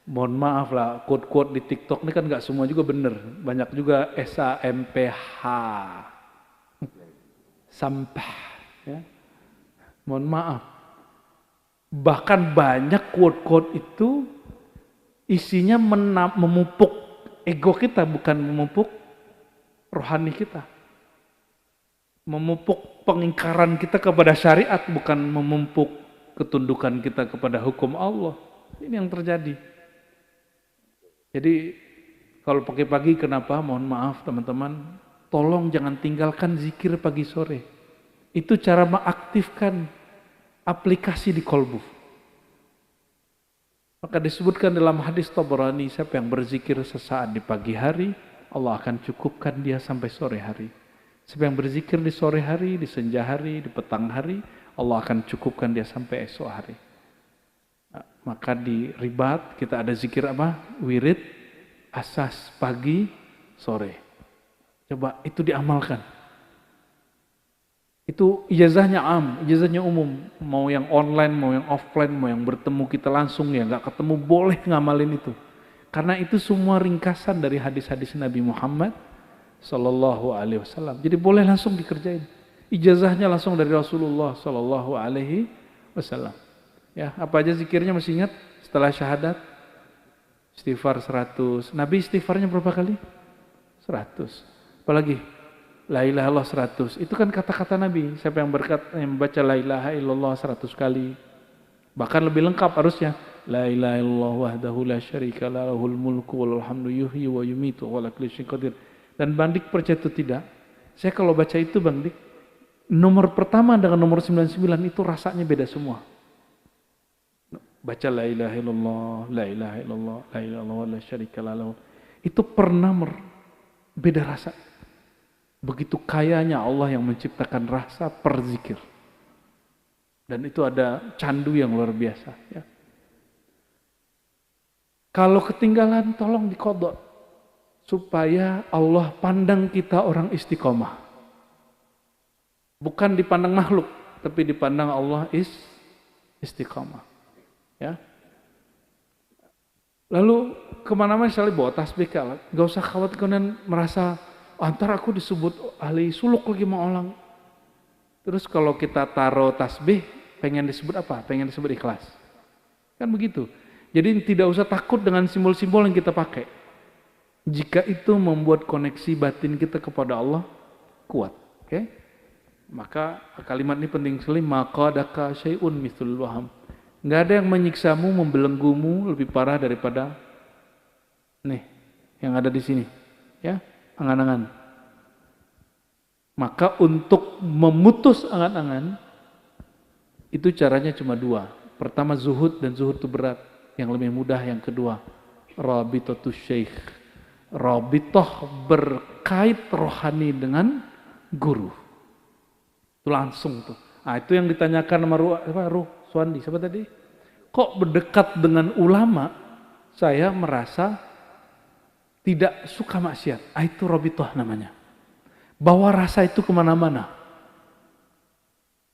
S1: mohon maaf lah, quote-quote di TikTok ini kan gak semua juga bener. Banyak juga SAMPH. Sampah. Ya. Mohon maaf. Bahkan banyak quote-quote itu isinya memupuk ego kita, bukan memupuk rohani kita. Memupuk pengingkaran kita kepada syariat, bukan memupuk ketundukan kita kepada hukum Allah. Ini yang terjadi. Jadi kalau pagi-pagi kenapa? Mohon maaf teman-teman, tolong jangan tinggalkan zikir pagi sore. Itu cara mengaktifkan aplikasi di kolbu. Maka disebutkan dalam hadis Tabrani, siapa yang berzikir sesaat di pagi hari, Allah akan cukupkan dia sampai sore hari. Siapa yang berzikir di sore hari, di senja hari, di petang hari, Allah akan cukupkan dia sampai esok hari. Nah, maka di ribat kita ada zikir apa? Wirid, asas, pagi, sore. Coba itu diamalkan. Itu ijazahnya ijazahnya umum. Mau yang online, mau yang offline, mau yang bertemu kita langsung ya, nggak ketemu boleh ngamalin itu. Karena itu semua ringkasan dari hadis-hadis Nabi Muhammad Sallallahu Alaihi Wasallam. Jadi boleh langsung dikerjain. Ijazahnya langsung dari Rasulullah Sallallahu Alaihi Wasallam. Ya, apa aja zikirnya masih ingat? Setelah syahadat, istighfar 100. Nabi istighfarnya berapa kali? 100. Apalagi? La ilaha illallah 100. Itu kan kata-kata Nabi. Siapa yang membaca la ilaha illallah 100 kali. Bahkan lebih lengkap harusnya. La ilaha illallah wahdahu la syarika la lahul mulku walal hamdu yuhyi wa yumitu wa ala kulli syai'in qadir. Dan Bang Dik percaya itu tidak? Saya kalau baca itu Bang Dik, nomor pertama dengan nomor 99 itu rasanya beda semua. Baca la ilaha illallah, la ilaha illallah, la ilaha illallah la syarika la lahu. Itu pernah beda rasa. Begitu kayanya Allah yang menciptakan rasa perzikir. Dan itu ada candu yang luar biasa. Ya. Kalau ketinggalan tolong diqadha supaya Allah pandang kita orang istiqomah. Bukan dipandang makhluk, tapi dipandang Allah istiqomah. Ya. Lalu kemana-mana misalnya bawa tasbih, gak usah khawatir kemudian merasa antar aku disebut ahli suluk lagi mau orang. Terus kalau kita taruh tasbih, pengen disebut apa? Pengen disebut ikhlas. Kan begitu. Jadi tidak usah takut dengan simbol-simbol yang kita pakai. Jika itu membuat koneksi batin kita kepada Allah kuat. Oke? Maka kalimat ini penting sekali. Maqadaka syai'un mithlul waham. Nggak ada yang menyiksamu, membelenggumu lebih parah daripada nih yang ada di sini. Ya, angan-angan. Maka untuk memutus angan-angan itu caranya cuma dua. Pertama zuhud, dan zuhud itu berat. Yang lebih mudah yang kedua, rabitatus syekh. Rabitah berkait rohani dengan guru. Itu langsung tuh. Nah, itu yang ditanyakan sama Ruh Suwandi, siapa tadi? Kok berdekat dengan ulama, saya merasa tidak suka maksiat. Ah, itu rabitah namanya. Bawa rasa itu kemana-mana.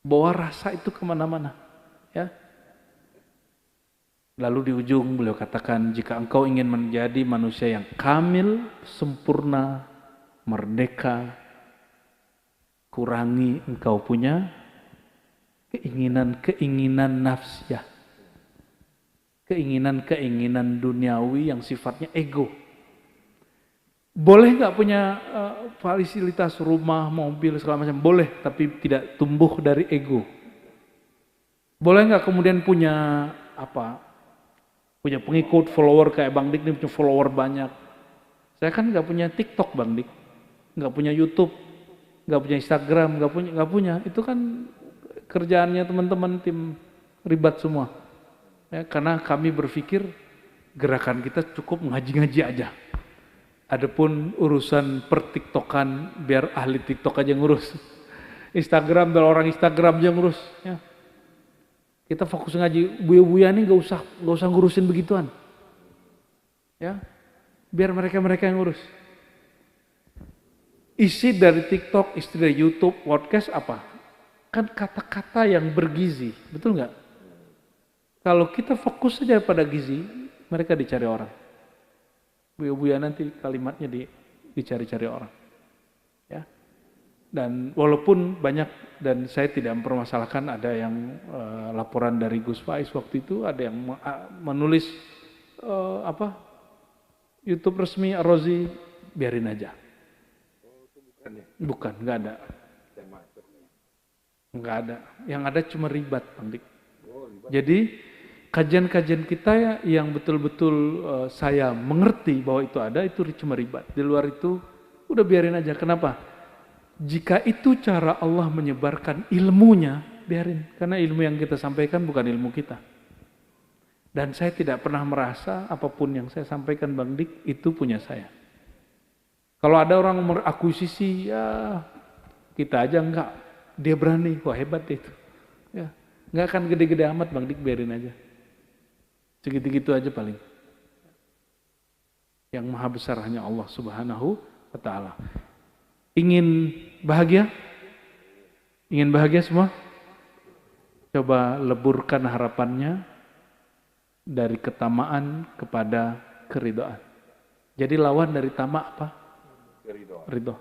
S1: Bawa rasa itu kemana-mana. Ya. Lalu di ujung beliau katakan, jika engkau ingin menjadi manusia yang kamil, sempurna, merdeka, kurangi engkau punya keinginan-keinginan nafsiyah. Keinginan-keinginan duniawi yang sifatnya ego. Boleh nggak punya fasilitas rumah, mobil, segala macam? Boleh, tapi tidak tumbuh dari ego. Boleh nggak kemudian punya punya pengikut, follower kayak Bang Dik ini punya follower banyak. Saya kan nggak punya TikTok Bang Dik, nggak punya YouTube, nggak punya Instagram, nggak punya. Itu kan kerjaannya teman-teman tim Ribat semua. Ya, karena kami berpikir gerakan kita cukup ngaji-ngaji aja. Adapun urusan per-tiktokan biar ahli TikTok aja ngurus. Instagram biar orang Instagram aja ngurus. Ya. Kita fokus ngaji. Buya-buya ini nggak usah ngurusin begituan. Ya, biar mereka yang ngurus. Isi dari TikTok, isi dari YouTube, podcast apa? Kan kata-kata yang bergizi, betul nggak? Kalau kita fokus saja pada gizi, mereka dicari orang. Buya-buya nanti kalimatnya dicari-cari orang. Ya. Dan walaupun banyak, dan saya tidak mempermasalahkan ada yang laporan dari Gus Faiz waktu itu, ada yang menulis YouTube resmi Ar-Razi, biarin aja. Bukan, nggak ada. Nggak ada. Yang ada cuma Ribat, Bang Dik. Jadi kajian-kajian kita yang betul-betul saya mengerti bahwa itu ada, itu cuma Ribat. Di luar itu udah biarin aja. Kenapa? Jika itu cara Allah menyebarkan ilmunya, biarin. Karena ilmu yang kita sampaikan bukan ilmu kita. Dan saya tidak pernah merasa apapun yang saya sampaikan Bang Dik itu punya saya. Kalau ada orang merakuisisi, ya kita aja enggak. Dia berani, wah hebat itu. Ya, enggak akan gede-gede amat Bang Dik, biarin aja. Segitu-gitu aja paling. Yang maha besar hanya Allah Subhanahu wa ta'ala. Ingin bahagia? Ingin bahagia semua? Coba leburkan harapannya dari ketamaan kepada keridhaan. Jadi lawan dari tamak apa? Ridho.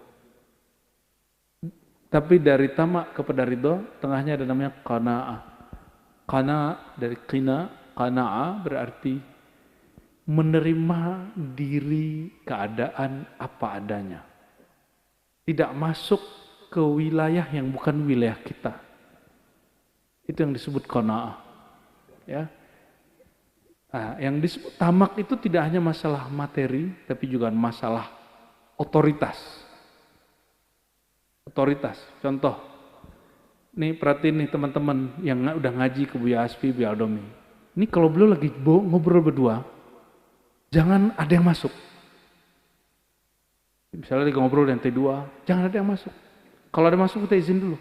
S1: Tapi dari tamak kepada ridho, tengahnya ada namanya qanaa'ah. Qanaa'ah dari qanaa'ah berarti menerima diri keadaan apa adanya. Tidak masuk ke wilayah yang bukan wilayah kita. Itu yang disebut qanaa'ah. Ya. Nah, yang disebut tamak itu tidak hanya masalah materi, tapi juga masalah otoritas. Otoritas. Contoh, nih perhatiin nih teman-teman yang udah ngaji ke Buya Asfi, Buya Aldomi. Ini kalau beliau lagi ngobrol berdua, jangan ada yang masuk. Misalnya lagi ngobrol yang T2, jangan ada yang masuk. Kalau ada yang masuk kita izin dulu.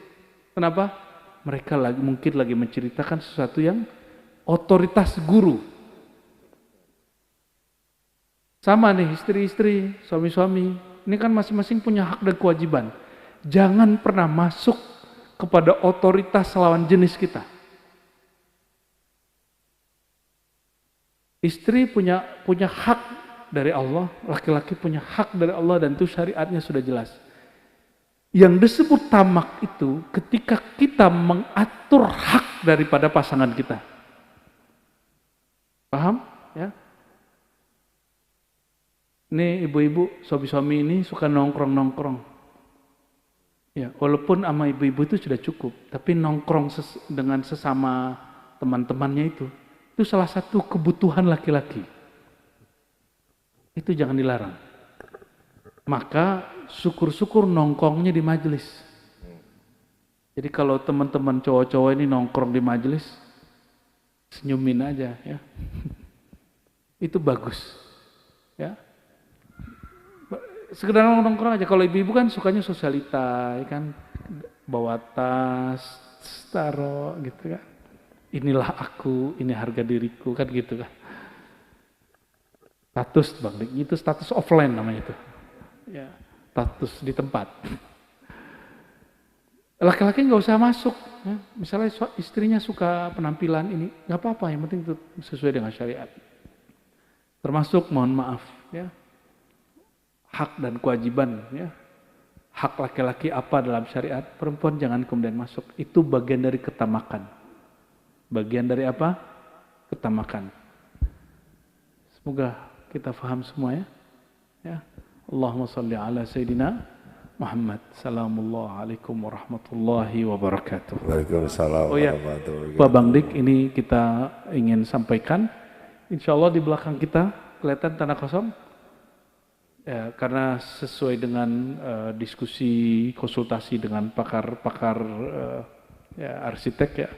S1: Kenapa? Mereka mungkin lagi menceritakan sesuatu yang otoritas guru. Sama nih istri-istri, suami-suami. Ini kan masing-masing punya hak dan kewajiban. Jangan pernah masuk kepada otoritas lawan jenis kita. Istri punya hak dari Allah, laki-laki punya hak dari Allah dan itu syariatnya sudah jelas. Yang disebut tamak itu ketika kita mengatur hak daripada pasangan kita. Paham? Ya. Ini ibu-ibu, suami-suami ini suka nongkrong-nongkrong. Ya, walaupun sama ibu-ibu itu sudah cukup, tapi nongkrong dengan sesama teman-temannya itu salah satu kebutuhan laki-laki. Itu jangan dilarang. Maka syukur-syukur nongkrongnya di majelis. Jadi kalau teman-teman cowok-cowok ini nongkrong di majelis, senyumin aja ya. Itu bagus. Ya. Sekedar nongkrong aja. Kalau ibu-ibu kan sukanya sosialita, kan bawa tas, taruh gitu kan. Inilah aku, ini harga diriku, kan gitu kan. Status Bang Dik, itu status offline namanya itu. Ya, status di tempat. Laki-laki nggak usah masuk. Ya. Misalnya istrinya suka penampilan ini, nggak apa-apa. Yang penting itu sesuai dengan syariat. Termasuk mohon maaf, ya. Hak dan kewajiban, ya. Hak laki-laki apa dalam syariat, perempuan jangan kemudian masuk. Itu bagian dari ketamakan. Bagian dari apa? Ketamakan. Semoga kita paham semua ya. Ya. Allahumma salli ala Sayyidina Muhammad. Assalamualaikum warahmatullahi wabarakatuh.
S2: Waalaikumsalam
S1: warahmatullahi wabarakatuh. Pak Bang Dik, ini kita ingin sampaikan Insya Allah di belakang kita kelihatan tanah kosong. Ya, karena sesuai dengan diskusi konsultasi dengan pakar-pakar ya, arsitek ya.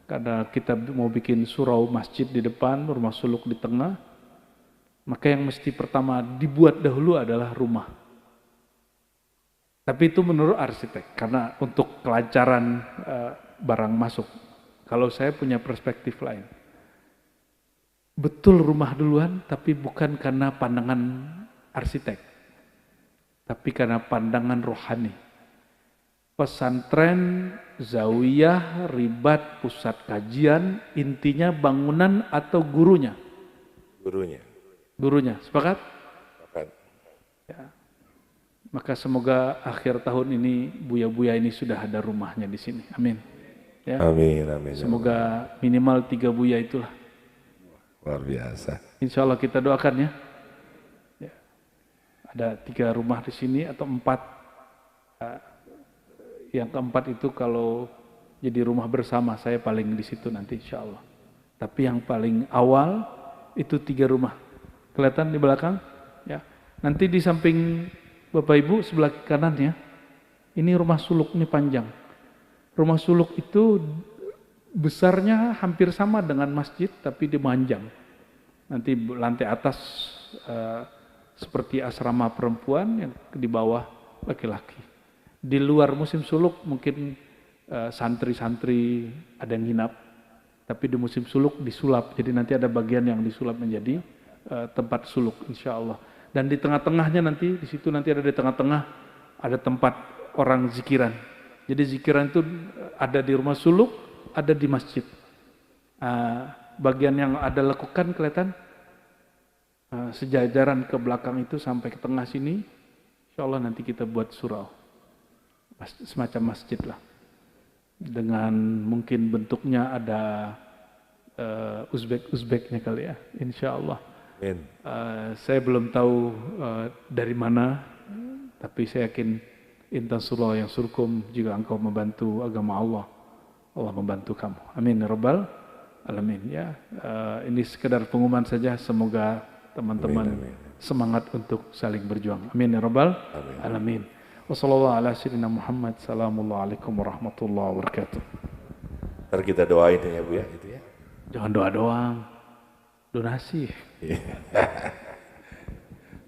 S1: Karena kita mau bikin surau masjid di depan, rumah suluk di tengah, maka yang mesti pertama dibuat dahulu adalah rumah. Tapi itu menurut arsitek, karena untuk kelancaran barang masuk. Kalau saya punya perspektif lain. Betul rumah duluan, tapi bukan karena pandangan arsitek, tapi karena pandangan rohani. Pesantren, zawiyah, ribat, pusat kajian, intinya bangunan atau gurunya?
S2: Gurunya.
S1: Gurunya, sepakat?
S2: Sepakat.
S1: Ya. Maka semoga akhir tahun ini buya-buya ini sudah ada rumahnya di sini. Amin. Ya.
S2: Amin, amin.
S1: Semoga minimal 3 buya itulah.
S2: Luar biasa.
S1: Insya Allah kita doakan ya. Ya. Ada 3 rumah di sini atau 4. Yang keempat itu kalau jadi rumah bersama, saya paling di situ nanti insya Allah. Tapi yang paling awal itu 3 rumah. Kelihatan di belakang? Ya. Nanti di samping Bapak Ibu sebelah kanannya, ini rumah suluk, ini panjang. Rumah suluk itu besarnya hampir sama dengan masjid, tapi dimanjang. Nanti lantai atas seperti asrama perempuan, yang di bawah laki-laki. Di luar musim suluk mungkin santri-santri ada yang nginap, tapi di musim suluk disulap. Jadi nanti ada bagian yang disulap menjadi tempat suluk, insya Allah. Dan di tengah-tengahnya nanti, di situ nanti ada di tengah-tengah ada tempat orang zikiran. Jadi zikiran itu ada di rumah suluk, ada di masjid. Bagian yang ada lekukan kelihatan sejajaran ke belakang itu sampai ke tengah sini. Insya Allah nanti kita buat surau. Semacam masjid lah, dengan mungkin bentuknya ada Uzbeknya kali ya, insya Allah. Saya belum tahu dari mana, tapi saya yakin intan surau yang surkum jika engkau membantu agama Allah, Allah membantu kamu. Amin ya rabbal alamin ya. Ini sekedar pengumuman saja, semoga teman-teman semangat untuk saling berjuang. Amin ya rabbal alamin. Wassalamualaikum warahmatullahi wabarakatuh.
S2: Ntar kita doain ya Bu ya, itu ya.
S1: Jangan doa doang, donasi.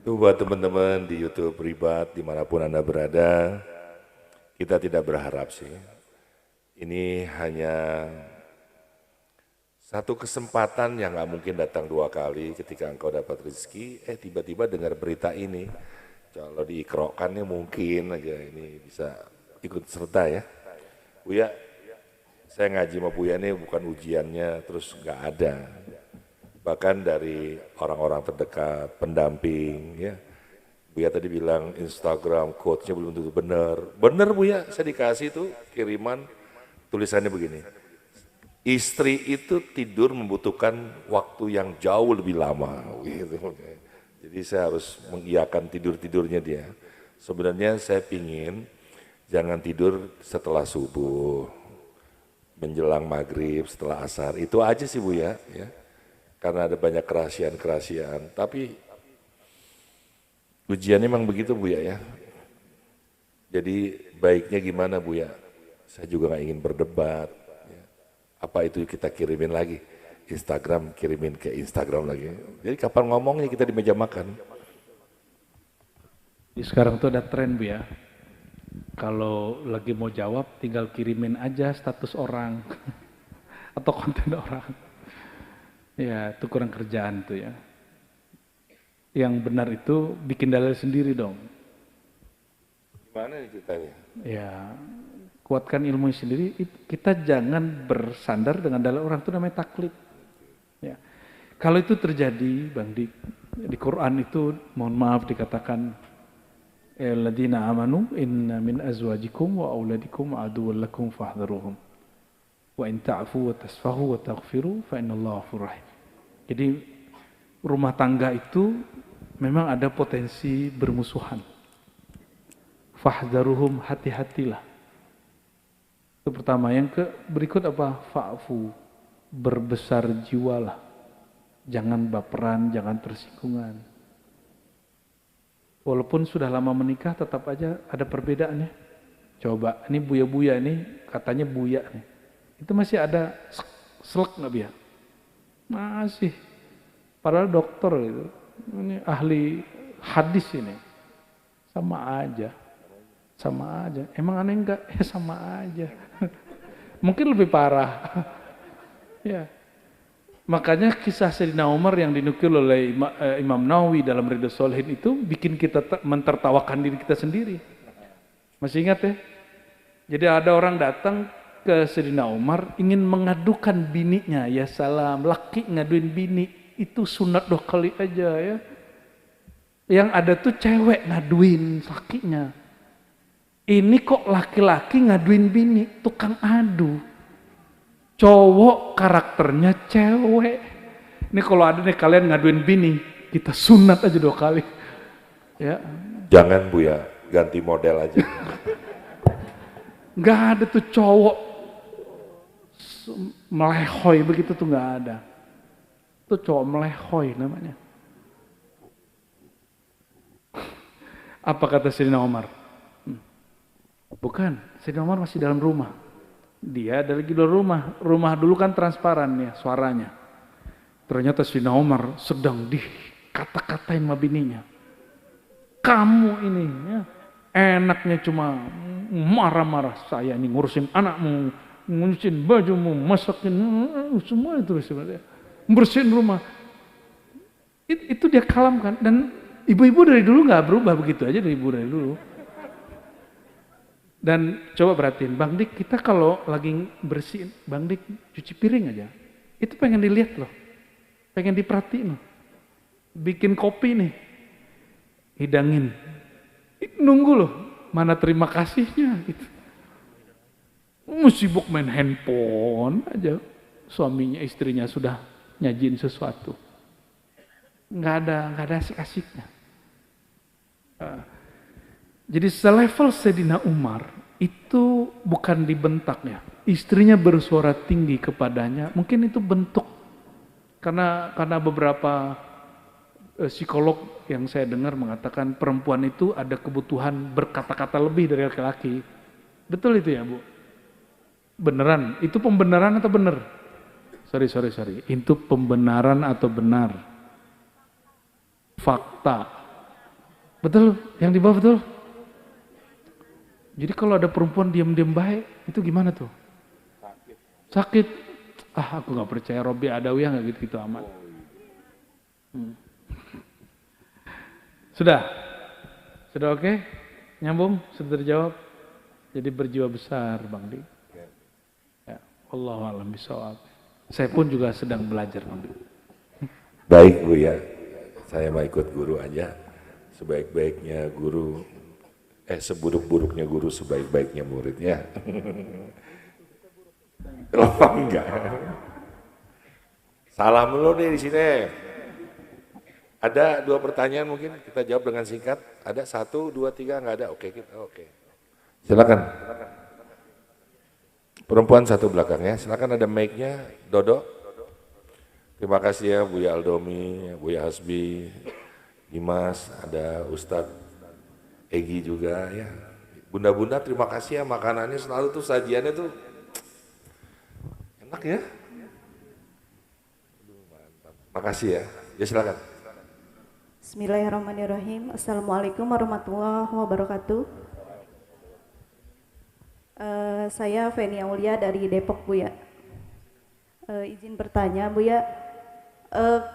S2: Tuh buat teman-teman di YouTube Ribat dimanapun Anda berada, kita tidak berharap sih. Ini hanya satu kesempatan yang gak mungkin datang 2 kali ketika engkau dapat rezeki, tiba-tiba dengar berita ini. Kalau diikrokkannya mungkin aja ini bisa ikut serta ya. Buya, saya ngaji sama Buya ini bukan ujiannya terus nggak ada. Bahkan dari orang-orang terdekat, pendamping ya. Buya tadi bilang Instagram quotes-nya belum tentu benar. Benar Buya, saya dikasih tuh kiriman tulisannya begini. Istri itu tidur membutuhkan waktu yang jauh lebih lama gitu. Jadi saya harus mengiyakan tidur-tidurnya dia. Sebenarnya saya pingin jangan tidur setelah subuh, menjelang maghrib, setelah asar. Itu aja sih Bu ya. Karena ada banyak kerahasiaan-kerahasiaan. Tapi ujiannya memang begitu Bu ya. Jadi baiknya gimana Bu ya? Saya juga gak ingin berdebat. Apa itu kita kirimin lagi? Instagram kirimin ke Instagram lagi. Jadi kapan ngomongnya kita di meja makan.
S1: Sekarang tuh ada tren Bu ya. Kalau lagi mau jawab tinggal kirimin aja status orang atau konten orang. Ya itu kurang kerjaan tuh ya. Yang benar itu bikin dalil sendiri dong.
S2: Gimana nih ceritanya?
S1: Ya kuatkan ilmu sendiri. Kita jangan bersandar dengan dalil orang, itu namanya taklid. Ya. Kalau itu terjadi, Bang di Quran itu, mohon maaf dikatakan, alladzina amanu inna min azwajikum wa auladikum aduwwan lakum fahdharuhum wa in ta'fu wa tasfahu wa taghfiru fa innallaha ghafurur rahim. Jadi rumah tangga itu memang ada potensi bermusuhan. Fahdharuhum, hati-hatilah. Itu pertama. Yang berikut apa? Fa'fu, berbesar jiwalah. Jangan baperan, jangan tersinggungan. Walaupun sudah lama menikah tetap aja ada perbedaannya. Coba, ini buya-buya ini katanya buya nih. Itu masih ada selek nggak biar? Masih. Padahal dokter itu. Ini ahli hadis ini. Sama aja. Sama aja. Emang aneh enggak? Ya sama aja. Mungkin lebih parah. Ya. Makanya kisah Sayyidina Umar yang dinukil oleh Imam Nawawi dalam Riyadhus Shalihin itu bikin kita mentertawakan diri kita sendiri. Masih ingat ya? Jadi ada orang datang ke Sayyidina Umar ingin mengadukan bininya. Ya salam, laki ngaduin bini itu sunat 2 kali aja ya. Yang ada tuh cewek ngaduin lakinya. Ini kok laki-laki ngaduin bini, tukang adu. Cowok karakternya cewek. Ini kalau ada nih kalian ngaduin bini, kita sunat aja 2 kali. Ya.
S2: Jangan Bu ya, ganti model aja.
S1: Gak ada tuh cowok melehoy begitu tuh gak ada. Itu cowok melehoy namanya. Apa kata Sayyidina Umar? Bukan, Sayyidina Umar masih dalam rumah. Dia ada lagi dalam rumah. Rumah dulu kan transparan ya suaranya. Ternyata Sayyidina Umar sedang dikata-katain sama bininya. Kamu ini ya, enaknya cuma marah-marah. Saya ini ngurusin anakmu, ngurusin bajumu, masakin, semua itu sebenarnya. Bersihin rumah. Itu dia kalamkan. Dan ibu-ibu dari dulu gak berubah begitu aja dari ibu dari dulu. Dan coba perhatiin, Bang Dik, kita kalau lagi bersihin, Bang Dik cuci piring aja, itu pengen dilihat loh, pengen diperhatiin loh. Bikin kopi nih, hidangin, nunggu loh, mana terima kasihnya gitu. Sibuk main handphone aja, suaminya, istrinya sudah nyajin sesuatu. Nggak ada asik-asiknya. Jadi selevel Sayyidina Umar itu bukan dibentak ya. Istrinya bersuara tinggi kepadanya, mungkin itu bentuk. Karena beberapa psikolog yang saya dengar mengatakan perempuan itu ada kebutuhan berkata-kata lebih dari laki-laki. Betul itu ya Bu? Beneran? Itu pembenaran atau benar? Sorry. Itu pembenaran atau benar? Fakta. Betul? Yang di bawah betul? Jadi kalau ada perempuan diam-diam baik, itu gimana tuh? Sakit. Aku gak percaya Robi Adawiyah gak gitu-gitu amat. Sudah oke? Nyambung? Sudah terjawab? Jadi berjiwa besar Bang Di. Ya, Wallahu a'lam bishawab. Saya pun juga sedang belajar Bang Di.
S2: Baik Bu ya, saya mau ikut guru aja. Sebaik-baiknya guru, seburuk-buruknya guru, sebaik-baiknya muridnya. Oh enggak. Salam dulu nih di sini. Ada 2 pertanyaan mungkin kita jawab dengan singkat. Ada 1, 2, 3 nggak ada. Oke. Silakan. Perempuan satu belakangnya. Silakan ada mic-nya. Dodo. Terima kasih ya Buya Aldomi, Buya Hasbi, Dimas, ada Ustadz Egi juga ya. Bunda-bunda terima kasih ya, makanannya selalu tuh sajiannya tuh enak ya. Makasih ya. Ya silakan.
S3: Bismillahirrahmanirrahim. Assalamualaikum warahmatullahi wabarakatuh. Saya Feni Aulia dari Depok Bu ya. Izin bertanya Bu ya.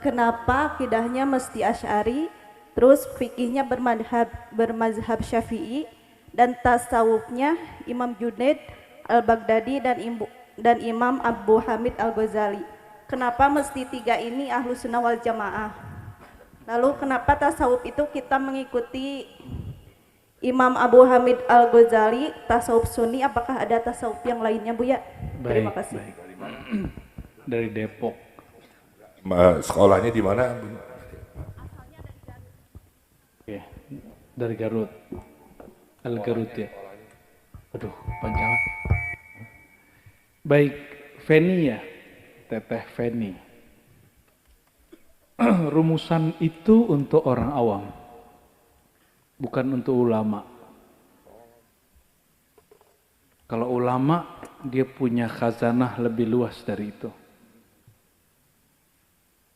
S3: Kenapa akidahnya mesti Asy'ari, terus fikihnya bermazhab Syafi'i, dan tasawufnya Imam Junaid Al-Baghdadi dan Imam Abu Hamid Al-Ghazali. Kenapa mesti 3 ini Ahlus Sunnah wal Jamaah? Lalu kenapa tasawuf itu kita mengikuti Imam Abu Hamid Al-Ghazali, tasawuf Sunni, apakah ada tasawuf yang lainnya Bu ya? Terima kasih.
S1: Baik. Dari Depok.
S2: Sekolahnya di mana?
S1: Oke, dari Garut. Al-Garut ya. Aduh, panjang. Baik, Feni ya. Teteh Feni. rumusan itu untuk orang awam, bukan untuk ulama. Kalau ulama, dia punya khazanah lebih luas dari itu.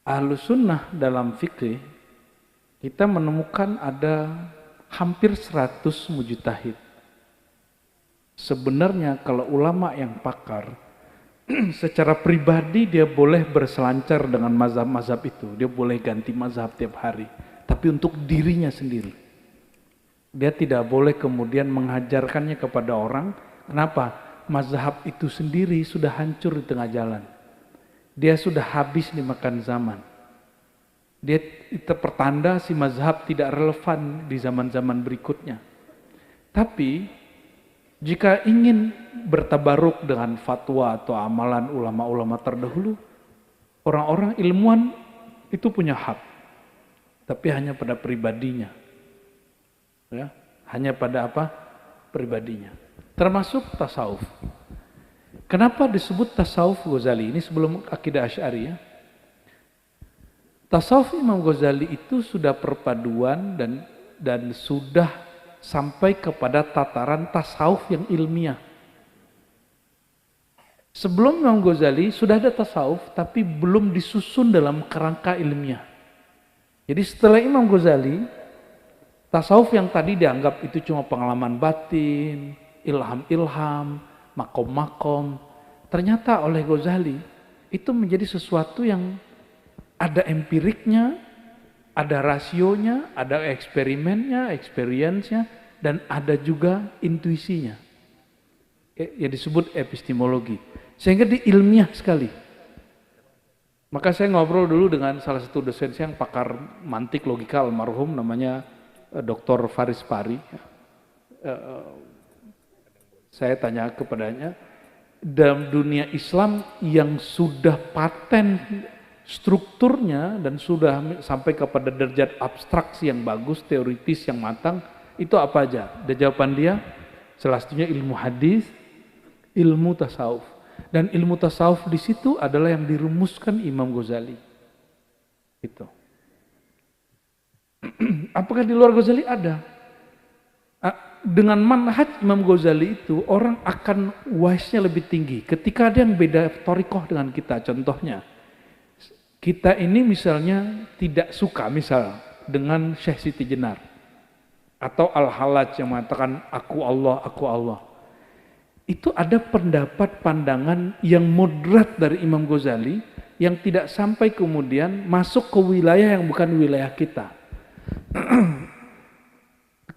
S1: Ahlus sunnah dalam fikih, kita menemukan ada hampir 100 mujtahid. Sebenarnya kalau ulama yang pakar, secara pribadi dia boleh berselancar dengan mazhab-mazhab itu. Dia boleh ganti mazhab tiap hari. Tapi untuk dirinya sendiri. Dia tidak boleh kemudian mengajarkannya kepada orang. Kenapa? Mazhab itu sendiri sudah hancur di tengah jalan. Dia sudah habis dimakan zaman. Dia itu pertanda si mazhab tidak relevan di zaman-zaman berikutnya. Tapi jika ingin bertabaruk dengan fatwa atau amalan ulama-ulama terdahulu, orang-orang ilmuwan itu punya hak, tapi hanya pada pribadinya, ya, hanya pada apa? Pribadinya. Termasuk tasawuf. Kenapa disebut tasawuf Ghazali? Ini sebelum akidah Asy'ari, ya. Tasawuf Imam Ghazali itu sudah perpaduan dan sudah sampai kepada tataran tasawuf yang ilmiah. Sebelum Imam Ghazali sudah ada tasawuf tapi belum disusun dalam kerangka ilmiah. Jadi setelah Imam Ghazali, tasawuf yang tadi dianggap itu cuma pengalaman batin, ilham-ilham, makom-makom, ternyata oleh Ghazali itu menjadi sesuatu yang ada empiriknya, ada rasionya, ada eksperimennya, experience-nya, dan ada juga intuisinya. Ya disebut epistemologi. Sehingga diilmiah sekali. Maka saya ngobrol dulu dengan salah satu dosen yang pakar mantik logika almarhum, namanya Dr. Faris Pari. Saya tanya kepadanya, dalam dunia Islam yang sudah paten strukturnya dan sudah sampai kepada derajat abstraksi yang bagus, teoritis yang matang, itu apa aja? Dan jawaban dia, salah satunya ilmu hadis, ilmu tasawuf. Dan ilmu tasawuf di situ adalah yang dirumuskan Imam Ghazali. Itu. Apakah di luar Ghazali? Ada. Dengan manhaj Imam Ghazali itu, orang akan wise-nya lebih tinggi. Ketika ada yang beda thorikoh dengan kita, contohnya, kita ini misalnya tidak suka misal dengan Syekh Siti Jenar atau Al-Halaj yang mengatakan aku Allah, aku Allah. Itu ada pendapat pandangan yang moderat dari Imam Ghazali yang tidak sampai kemudian masuk ke wilayah yang bukan wilayah kita.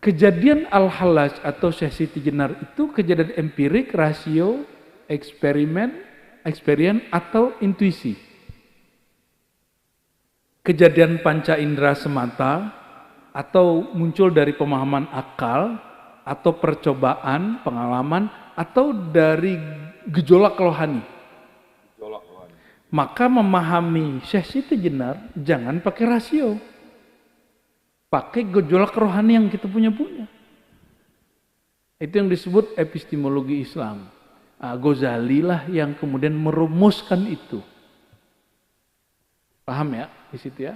S1: Kejadian Al-Halaj atau Syekh Siti Jenar itu kejadian empirik, rasio, eksperimen, experience atau intuisi. Kejadian panca indera semata atau muncul dari pemahaman akal atau percobaan, pengalaman atau dari gejolak rohani. Maka memahami Syekh Siti Jenar jangan pakai rasio. Pakai gejolak rohani yang kita punya. Itu yang disebut epistemologi Islam. Ghazali lah yang kemudian merumuskan itu. Paham ya di situ ya?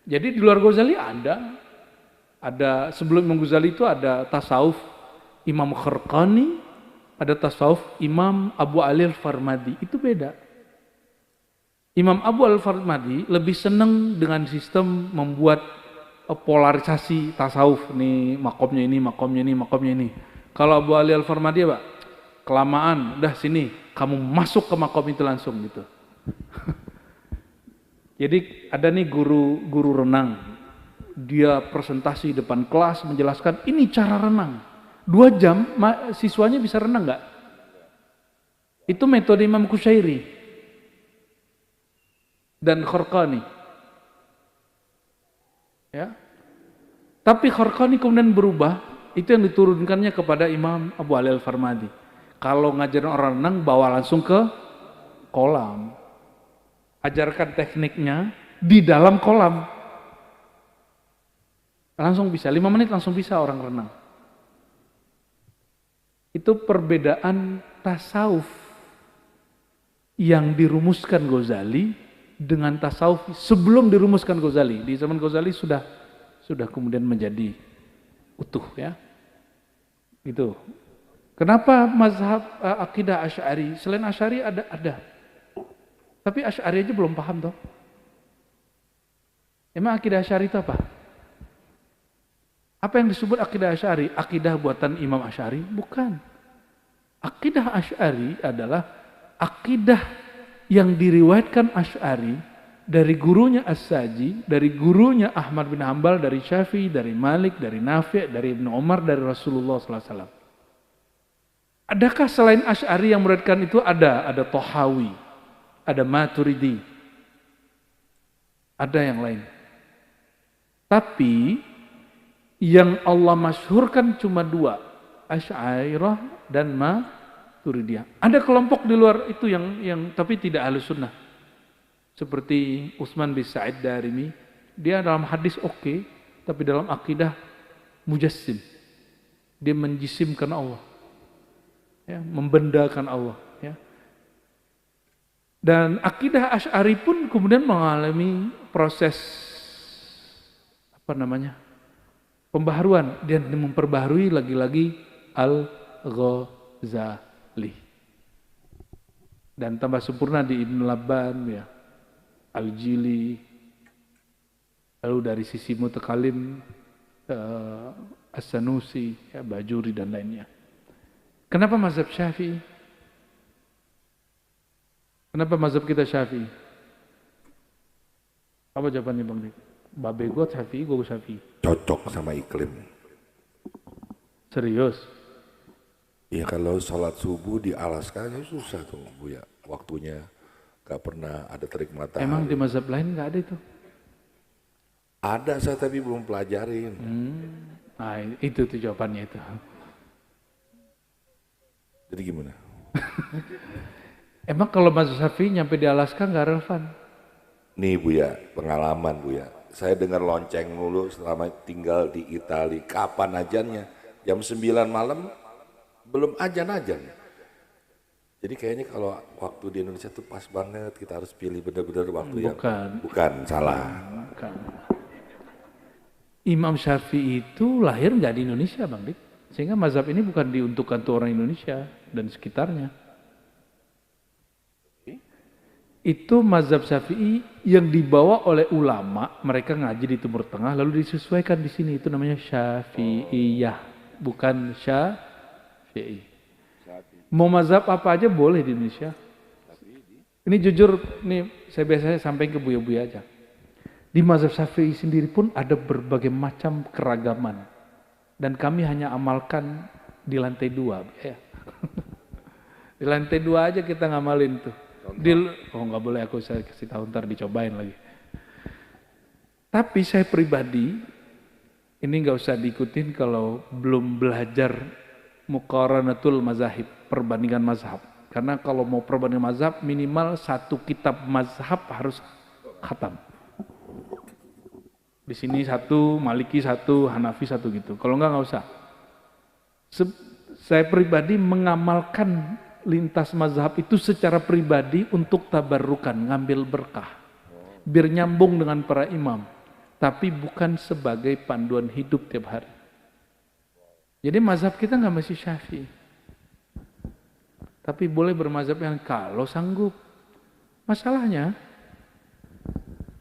S1: Jadi di luar Ghazali ada sebelum Imam Ghazali itu ada tasawuf Imam Kharqani, ada tasawuf Imam Abu Ali Al-Farmadi, itu beda. Imam Abu Al-Farmadi lebih senang dengan sistem membuat polarisasi tasawuf, nih makomnya ini, makomnya ini, makomnya ini. Kalau Abu Ali Al-Farmadi apa? Kelamaan, udah sini, kamu masuk ke makom itu langsung gitu. Jadi ada nih guru renang, dia presentasi depan kelas menjelaskan ini cara renang. 2 jam siswanya bisa renang nggak? Itu metode Imam Qushairi dan Kharqani. Ya. Tapi Kharqani kemudian berubah, itu yang diturunkannya kepada Imam Abu Ali Al-Farmadi. Kalau ngajarin orang renang bawa langsung ke kolam. Ajarkan tekniknya di dalam kolam. Langsung bisa, 5 menit langsung bisa orang renang. Itu perbedaan tasawuf yang dirumuskan Ghazali dengan tasawuf sebelum dirumuskan Ghazali. Di zaman Ghazali sudah kemudian menjadi utuh ya. Gitu. Kenapa mazhab akidah Asy'ari? Selain Asy'ari ada. Tapi Asy'ari aja belum paham toh. Emang akidah Asy'ari itu apa? Apa yang disebut akidah Asy'ari? Akidah buatan Imam Asy'ari? Bukan. Akidah Asy'ari adalah akidah yang diriwayatkan Asy'ari dari gurunya As-Saji, dari gurunya Ahmad bin Hanbal, dari Syafi'i, dari Malik, dari Nafi', dari Ibnu Umar, dari Rasulullah SAW. Adakah selain Asy'ari yang meriwayatkan itu? Ada Thahawi, ada Maturidi, ada yang lain. Tapi yang Allah masyhurkan cuma dua, Asy'ariyah dan Maturidiyah. Ada kelompok di luar itu yang tapi tidak Ahlus Sunnah. Seperti Utsman bin Sa'id Darimi, dia dalam hadis oke, tapi dalam akidah mujassim. Dia menjisimkan Allah. Ya, membendakan Allah, ya. Dan akidah Asy'ari pun kemudian mengalami proses pembaharuan. Dia memperbaharui lagi-lagi Al-Ghazali. Dan tambah sempurna di Ibn Labban, ya, Al-Jili, lalu dari sisi mutakalim As-Sanusi, ya, Bajuri dan lainnya. Kenapa mazhab Syafi'i? Kenapa mazhab kita Syafi'i? Apa jawabannya Bang Dik? Babe gue Syafi'i, gue Syafi'i.
S2: Cocok sama iklim.
S1: Serius?
S2: Ya kalau sholat subuh di Alaska ya susah tuh Bu ya. Waktunya gak pernah ada terik matahari.
S1: Emang di mazhab lain gak ada itu?
S2: Ada saya tapi belum pelajarin.
S1: Nah itu tuh jawabannya itu.
S2: Jadi gimana?
S1: Emang kalau mazhab Syafi'i nyampe di Alaska gak relevan?
S2: Nih Bu ya, pengalaman Bu ya. Saya dengar lonceng mulu selama tinggal di Italia. Kapan ajannya? Jam 9 malam belum ajan-ajan. Jadi kayaknya kalau waktu di Indonesia tuh pas banget. Kita harus pilih benar-benar waktu yang bukan salah.
S1: Bukan. Imam Syafi'i itu lahir nggak di Indonesia Bang Dik. Sehingga mazhab ini bukan diuntukkan untuk orang Indonesia dan sekitarnya. Itu mazhab Syafi'i yang dibawa oleh ulama, mereka ngaji di Timur Tengah lalu disesuaikan di sini, itu namanya Syafi'iyah, bukan Syafi'i. Mau mazhab apa aja boleh di Indonesia. Ini jujur, nih saya biasanya sampaikan ke buya-buya aja. Di mazhab Syafi'i sendiri pun ada berbagai macam keragaman. Dan kami hanya amalkan di lantai 2. Ya. Di lantai 2 aja kita ngamalin tuh. Nggak boleh saya kasih tahu, ntar dicobain lagi. Tapi saya pribadi, ini nggak usah diikutin kalau belum belajar muqaranatul mazahib, perbandingan mazhab. Karena kalau mau perbandingan mazhab, minimal 1 kitab mazhab harus khatam. Di sini 1, Maliki 1, Hanafi 1 gitu. Kalau nggak usah. Saya pribadi mengamalkan lintas mazhab itu secara pribadi untuk tabarrukan, ngambil berkah. Biar nyambung dengan para imam. Tapi bukan sebagai panduan hidup tiap hari. Jadi mazhab kita nggak mesti Syafi'i. Tapi boleh bermazhab yang kalau sanggup. Masalahnya,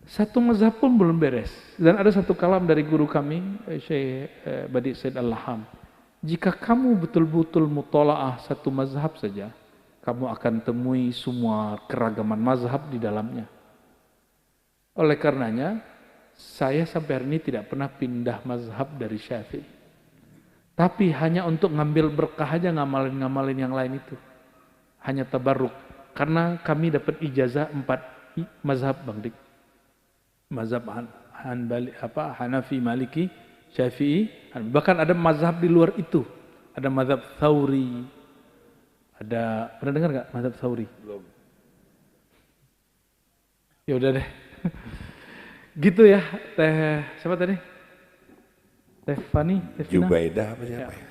S1: 1 mazhab pun belum beres. Dan ada 1 kalam dari guru kami, Syekh Badi Said Al-Laham. Jika kamu betul-betul mutola'ah 1 mazhab saja, kamu akan temui semua keragaman mazhab di dalamnya. Oleh karenanya, saya sampai hari ini tidak pernah pindah mazhab dari Syafi'i. Tapi hanya untuk ngambil berkah aja, ngamalin yang lain itu. Hanya tabarruk. Karena kami dapat ijazah 4 mazhab Bang Dik. Mazhab Hanafi, Maliki, Syafi'i, bahkan ada mazhab di luar itu. Ada mazhab Tsauri. Pernah dengar nggak mazhab Tsauri? Belum. Ya udah deh. Gitu ya, Teh siapa tadi? Teh Fani, Teh Fina?
S2: Jubaidah apa siapa ya?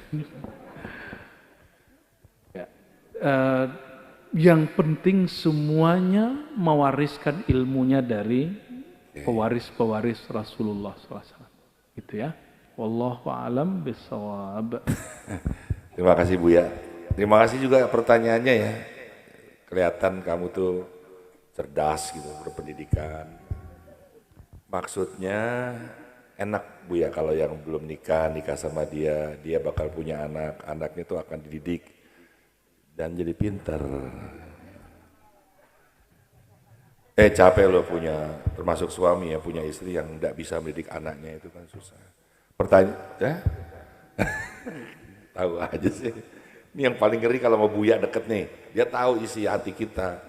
S1: Yang penting semuanya mewariskan ilmunya dari pewaris-pewaris Rasulullah SAW. Gitu ya. Wallahu a'lam bishawab.
S2: Terima kasih Buya. Terima kasih juga pertanyaannya ya. Kelihatan kamu tuh cerdas gitu, berpendidikan. Maksudnya enak Buya kalau yang belum nikah sama dia bakal punya anak, anaknya tuh akan dididik dan jadi pinter. Capek loh punya, termasuk suami ya, punya istri yang tidak bisa mendidik anaknya, itu kan susah. Pertanyaan, ya? Tahu aja sih. Ini yang paling ngeri kalau mau Buya deket nih, dia tahu isi hati kita.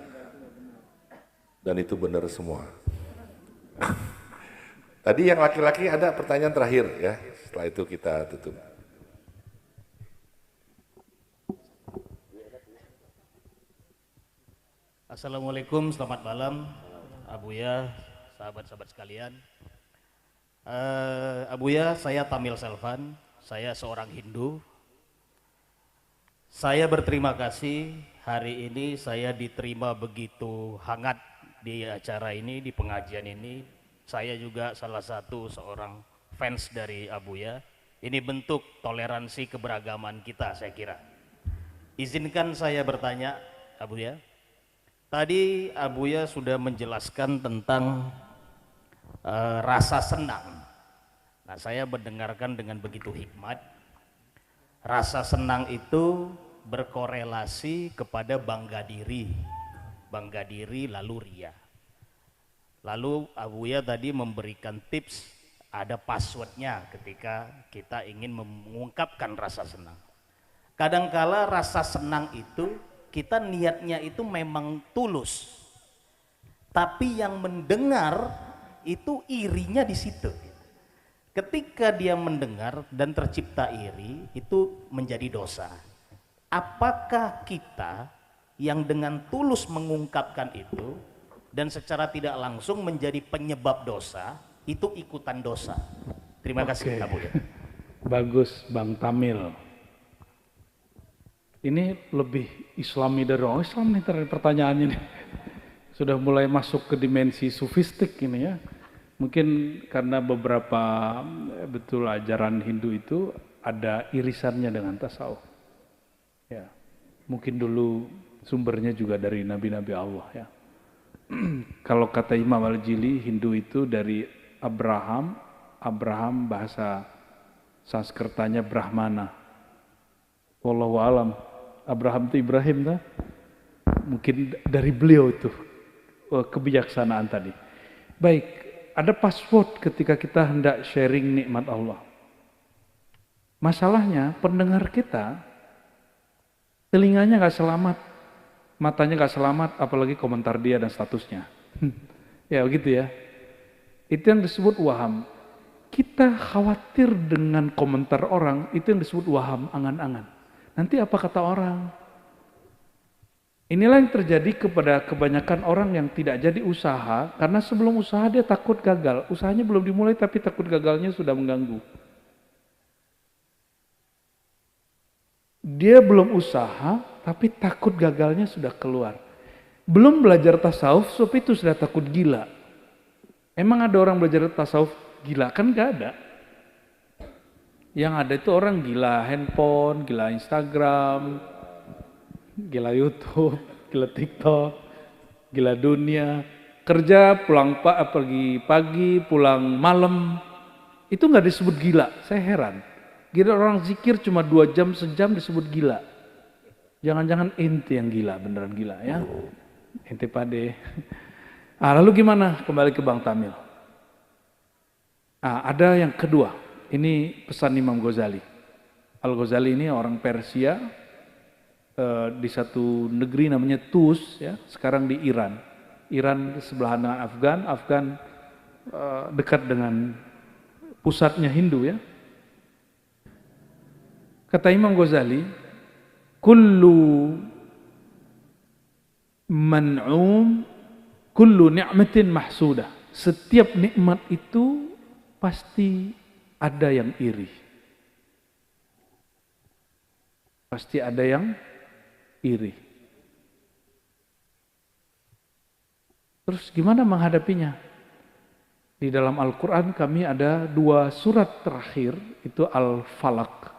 S2: Dan itu benar semua. Tadi yang laki-laki ada pertanyaan terakhir ya, setelah itu kita tutup.
S4: Assalamualaikum, selamat malam Abuya, sahabat-sahabat sekalian. Abuya, saya Tamil Selvan, saya seorang Hindu. Saya berterima kasih hari ini saya diterima begitu hangat di acara ini, di pengajian ini. Saya juga salah satu seorang fans dari Abuya. Ini bentuk toleransi keberagaman kita, saya kira. Izinkan saya bertanya, Abuya. Tadi Abuya sudah menjelaskan tentang rasa senang. Nah, saya mendengarkan dengan begitu hikmat. Rasa senang itu berkorelasi kepada bangga diri lalu ria. Lalu Abuya tadi memberikan tips, ada passwordnya ketika kita ingin mengungkapkan rasa senang. Kadangkala rasa senang itu kita niatnya itu memang tulus, tapi yang mendengar itu irinya di situ. Ketika dia mendengar dan tercipta iri, itu menjadi dosa. Apakah kita yang dengan tulus mengungkapkan itu dan secara tidak langsung menjadi penyebab dosa, itu ikutan dosa? Terima kasih Abu.
S1: Bagus Bang Tamil. Ini lebih islami dari orang Islam nih pertanyaannya nih. Sudah mulai masuk ke dimensi sufistik ini ya. Mungkin karena beberapa betul ajaran Hindu itu ada irisannya dengan tasawuf. Ya, mungkin dulu sumbernya juga dari nabi-nabi Allah ya. Kalau kata Imam Al-Jili, Hindu itu dari Abraham bahasa Sanskertanya Brahmana. Wallahu alam. Abraham itu Ibrahim dah. Mungkin dari beliau itu kebijaksanaan tadi. Baik, ada password ketika kita hendak sharing nikmat Allah. Masalahnya pendengar kita telinganya nggak selamat, matanya nggak selamat, apalagi komentar dia dan statusnya. Ya begitu ya. Itu yang disebut waham. Kita khawatir dengan komentar orang, itu yang disebut waham, angan-angan. Nanti apa kata orang? Inilah yang terjadi kepada kebanyakan orang yang tidak jadi usaha, karena sebelum usaha dia takut gagal. Usahanya belum dimulai tapi takut gagalnya sudah mengganggu. Dia belum usaha tapi takut gagalnya sudah keluar. Belum belajar tasawuf, sebab itu sudah takut gila. Emang ada orang belajar tasawuf gila? Kan gak ada. Yang ada itu orang gila handphone, gila Instagram, gila YouTube, gila TikTok, gila dunia. Kerja pulang pergi pagi, pulang malam. Itu nggak disebut gila, saya heran. Gila orang zikir cuma 2 jam, sejam disebut gila. Jangan-jangan ente yang gila, beneran gila ya. Ente pade. Lalu gimana? Kembali ke Bang Tamil. Ada yang kedua. Ini pesan Imam Ghazali. Al-Ghazali ini orang Persia, di satu negeri namanya Tus, ya, sekarang di Iran. Iran sebelahan dengan Afgan. Afgan dekat dengan pusatnya Hindu ya. Kata Imam Ghazali, kullu man'um, kullu ni'matin mahsudah. Setiap nikmat itu pasti ada yang iri. Pasti ada yang iri. Terus gimana menghadapinya? Di dalam Al-Quran kami ada 2 surat terakhir, itu Al-Falaq.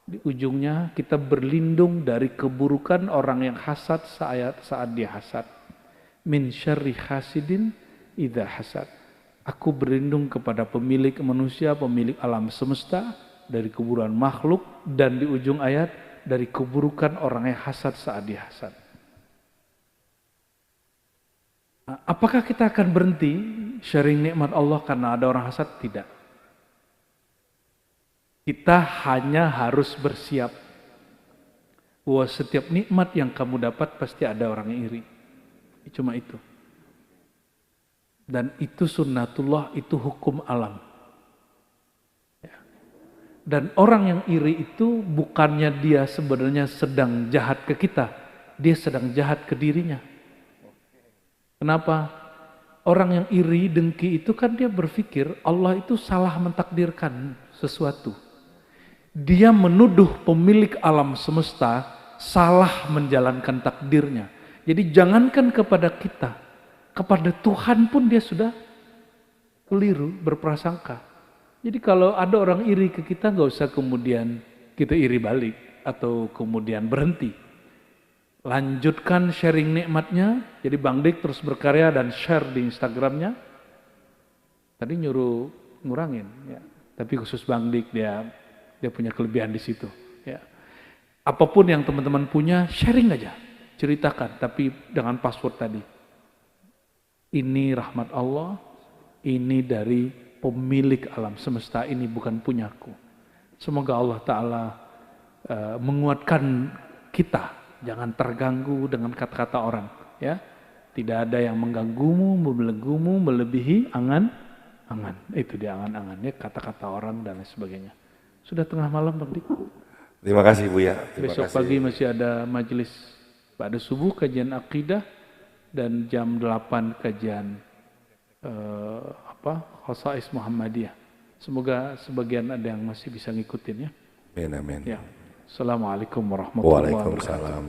S1: Di ujungnya kita berlindung dari keburukan orang yang hasad saat dia hasad. Min syarri hasidin idza hasad. Aku berlindung kepada pemilik manusia, pemilik alam semesta, dari keburukan makhluk, dan di ujung ayat dari keburukan orang yang hasad saat dia hasad. Apakah kita akan berhenti sharing nikmat Allah karena ada orang hasad? Tidak. Kita hanya harus bersiap bahwa setiap nikmat yang kamu dapat pasti ada orang yang iri. Cuma itu. Dan itu sunnatullah, itu hukum alam. Dan orang yang iri itu bukannya dia sebenarnya sedang jahat ke kita, dia sedang jahat ke dirinya. Kenapa? Orang yang iri, dengki itu kan dia berpikir Allah itu salah mentakdirkan sesuatu. Dia menuduh pemilik alam semesta salah menjalankan takdirnya. Jadi jangankan kepada kita, kepada Tuhan pun dia sudah keliru berprasangka. Jadi kalau ada orang iri ke kita, nggak usah kemudian kita iri balik atau kemudian berhenti. Lanjutkan sharing nikmatnya. Jadi Bang Dik terus berkarya dan share di Instagramnya. Tadi nyuruh ngurangin, ya. Tapi khusus Bang Dik dia punya kelebihan di situ. Ya. Apapun yang teman-teman punya, sharing aja, ceritakan. Tapi dengan password tadi. Ini rahmat Allah, ini dari pemilik alam semesta, ini bukan punyaku. Semoga Allah Ta'ala menguatkan kita. Jangan terganggu dengan kata-kata orang, ya. Tidak ada yang mengganggumu, membelenggumu, melebihi angan-angan. Itu dia angan-angannya, kata-kata orang dan lain sebagainya. Sudah tengah malam, Bang Dik.
S2: Terima kasih Buya.
S1: Besok pagi masih ada majelis pada subuh kajian akidah dan jam 8 kajian Khosais Muhammadiyah. Semoga sebagian ada yang masih bisa ngikutin, ya.
S2: Amin, amin.
S1: Ya. Assalamualaikum warahmatullahi wabarakatuh.
S2: Waalaikumsalam.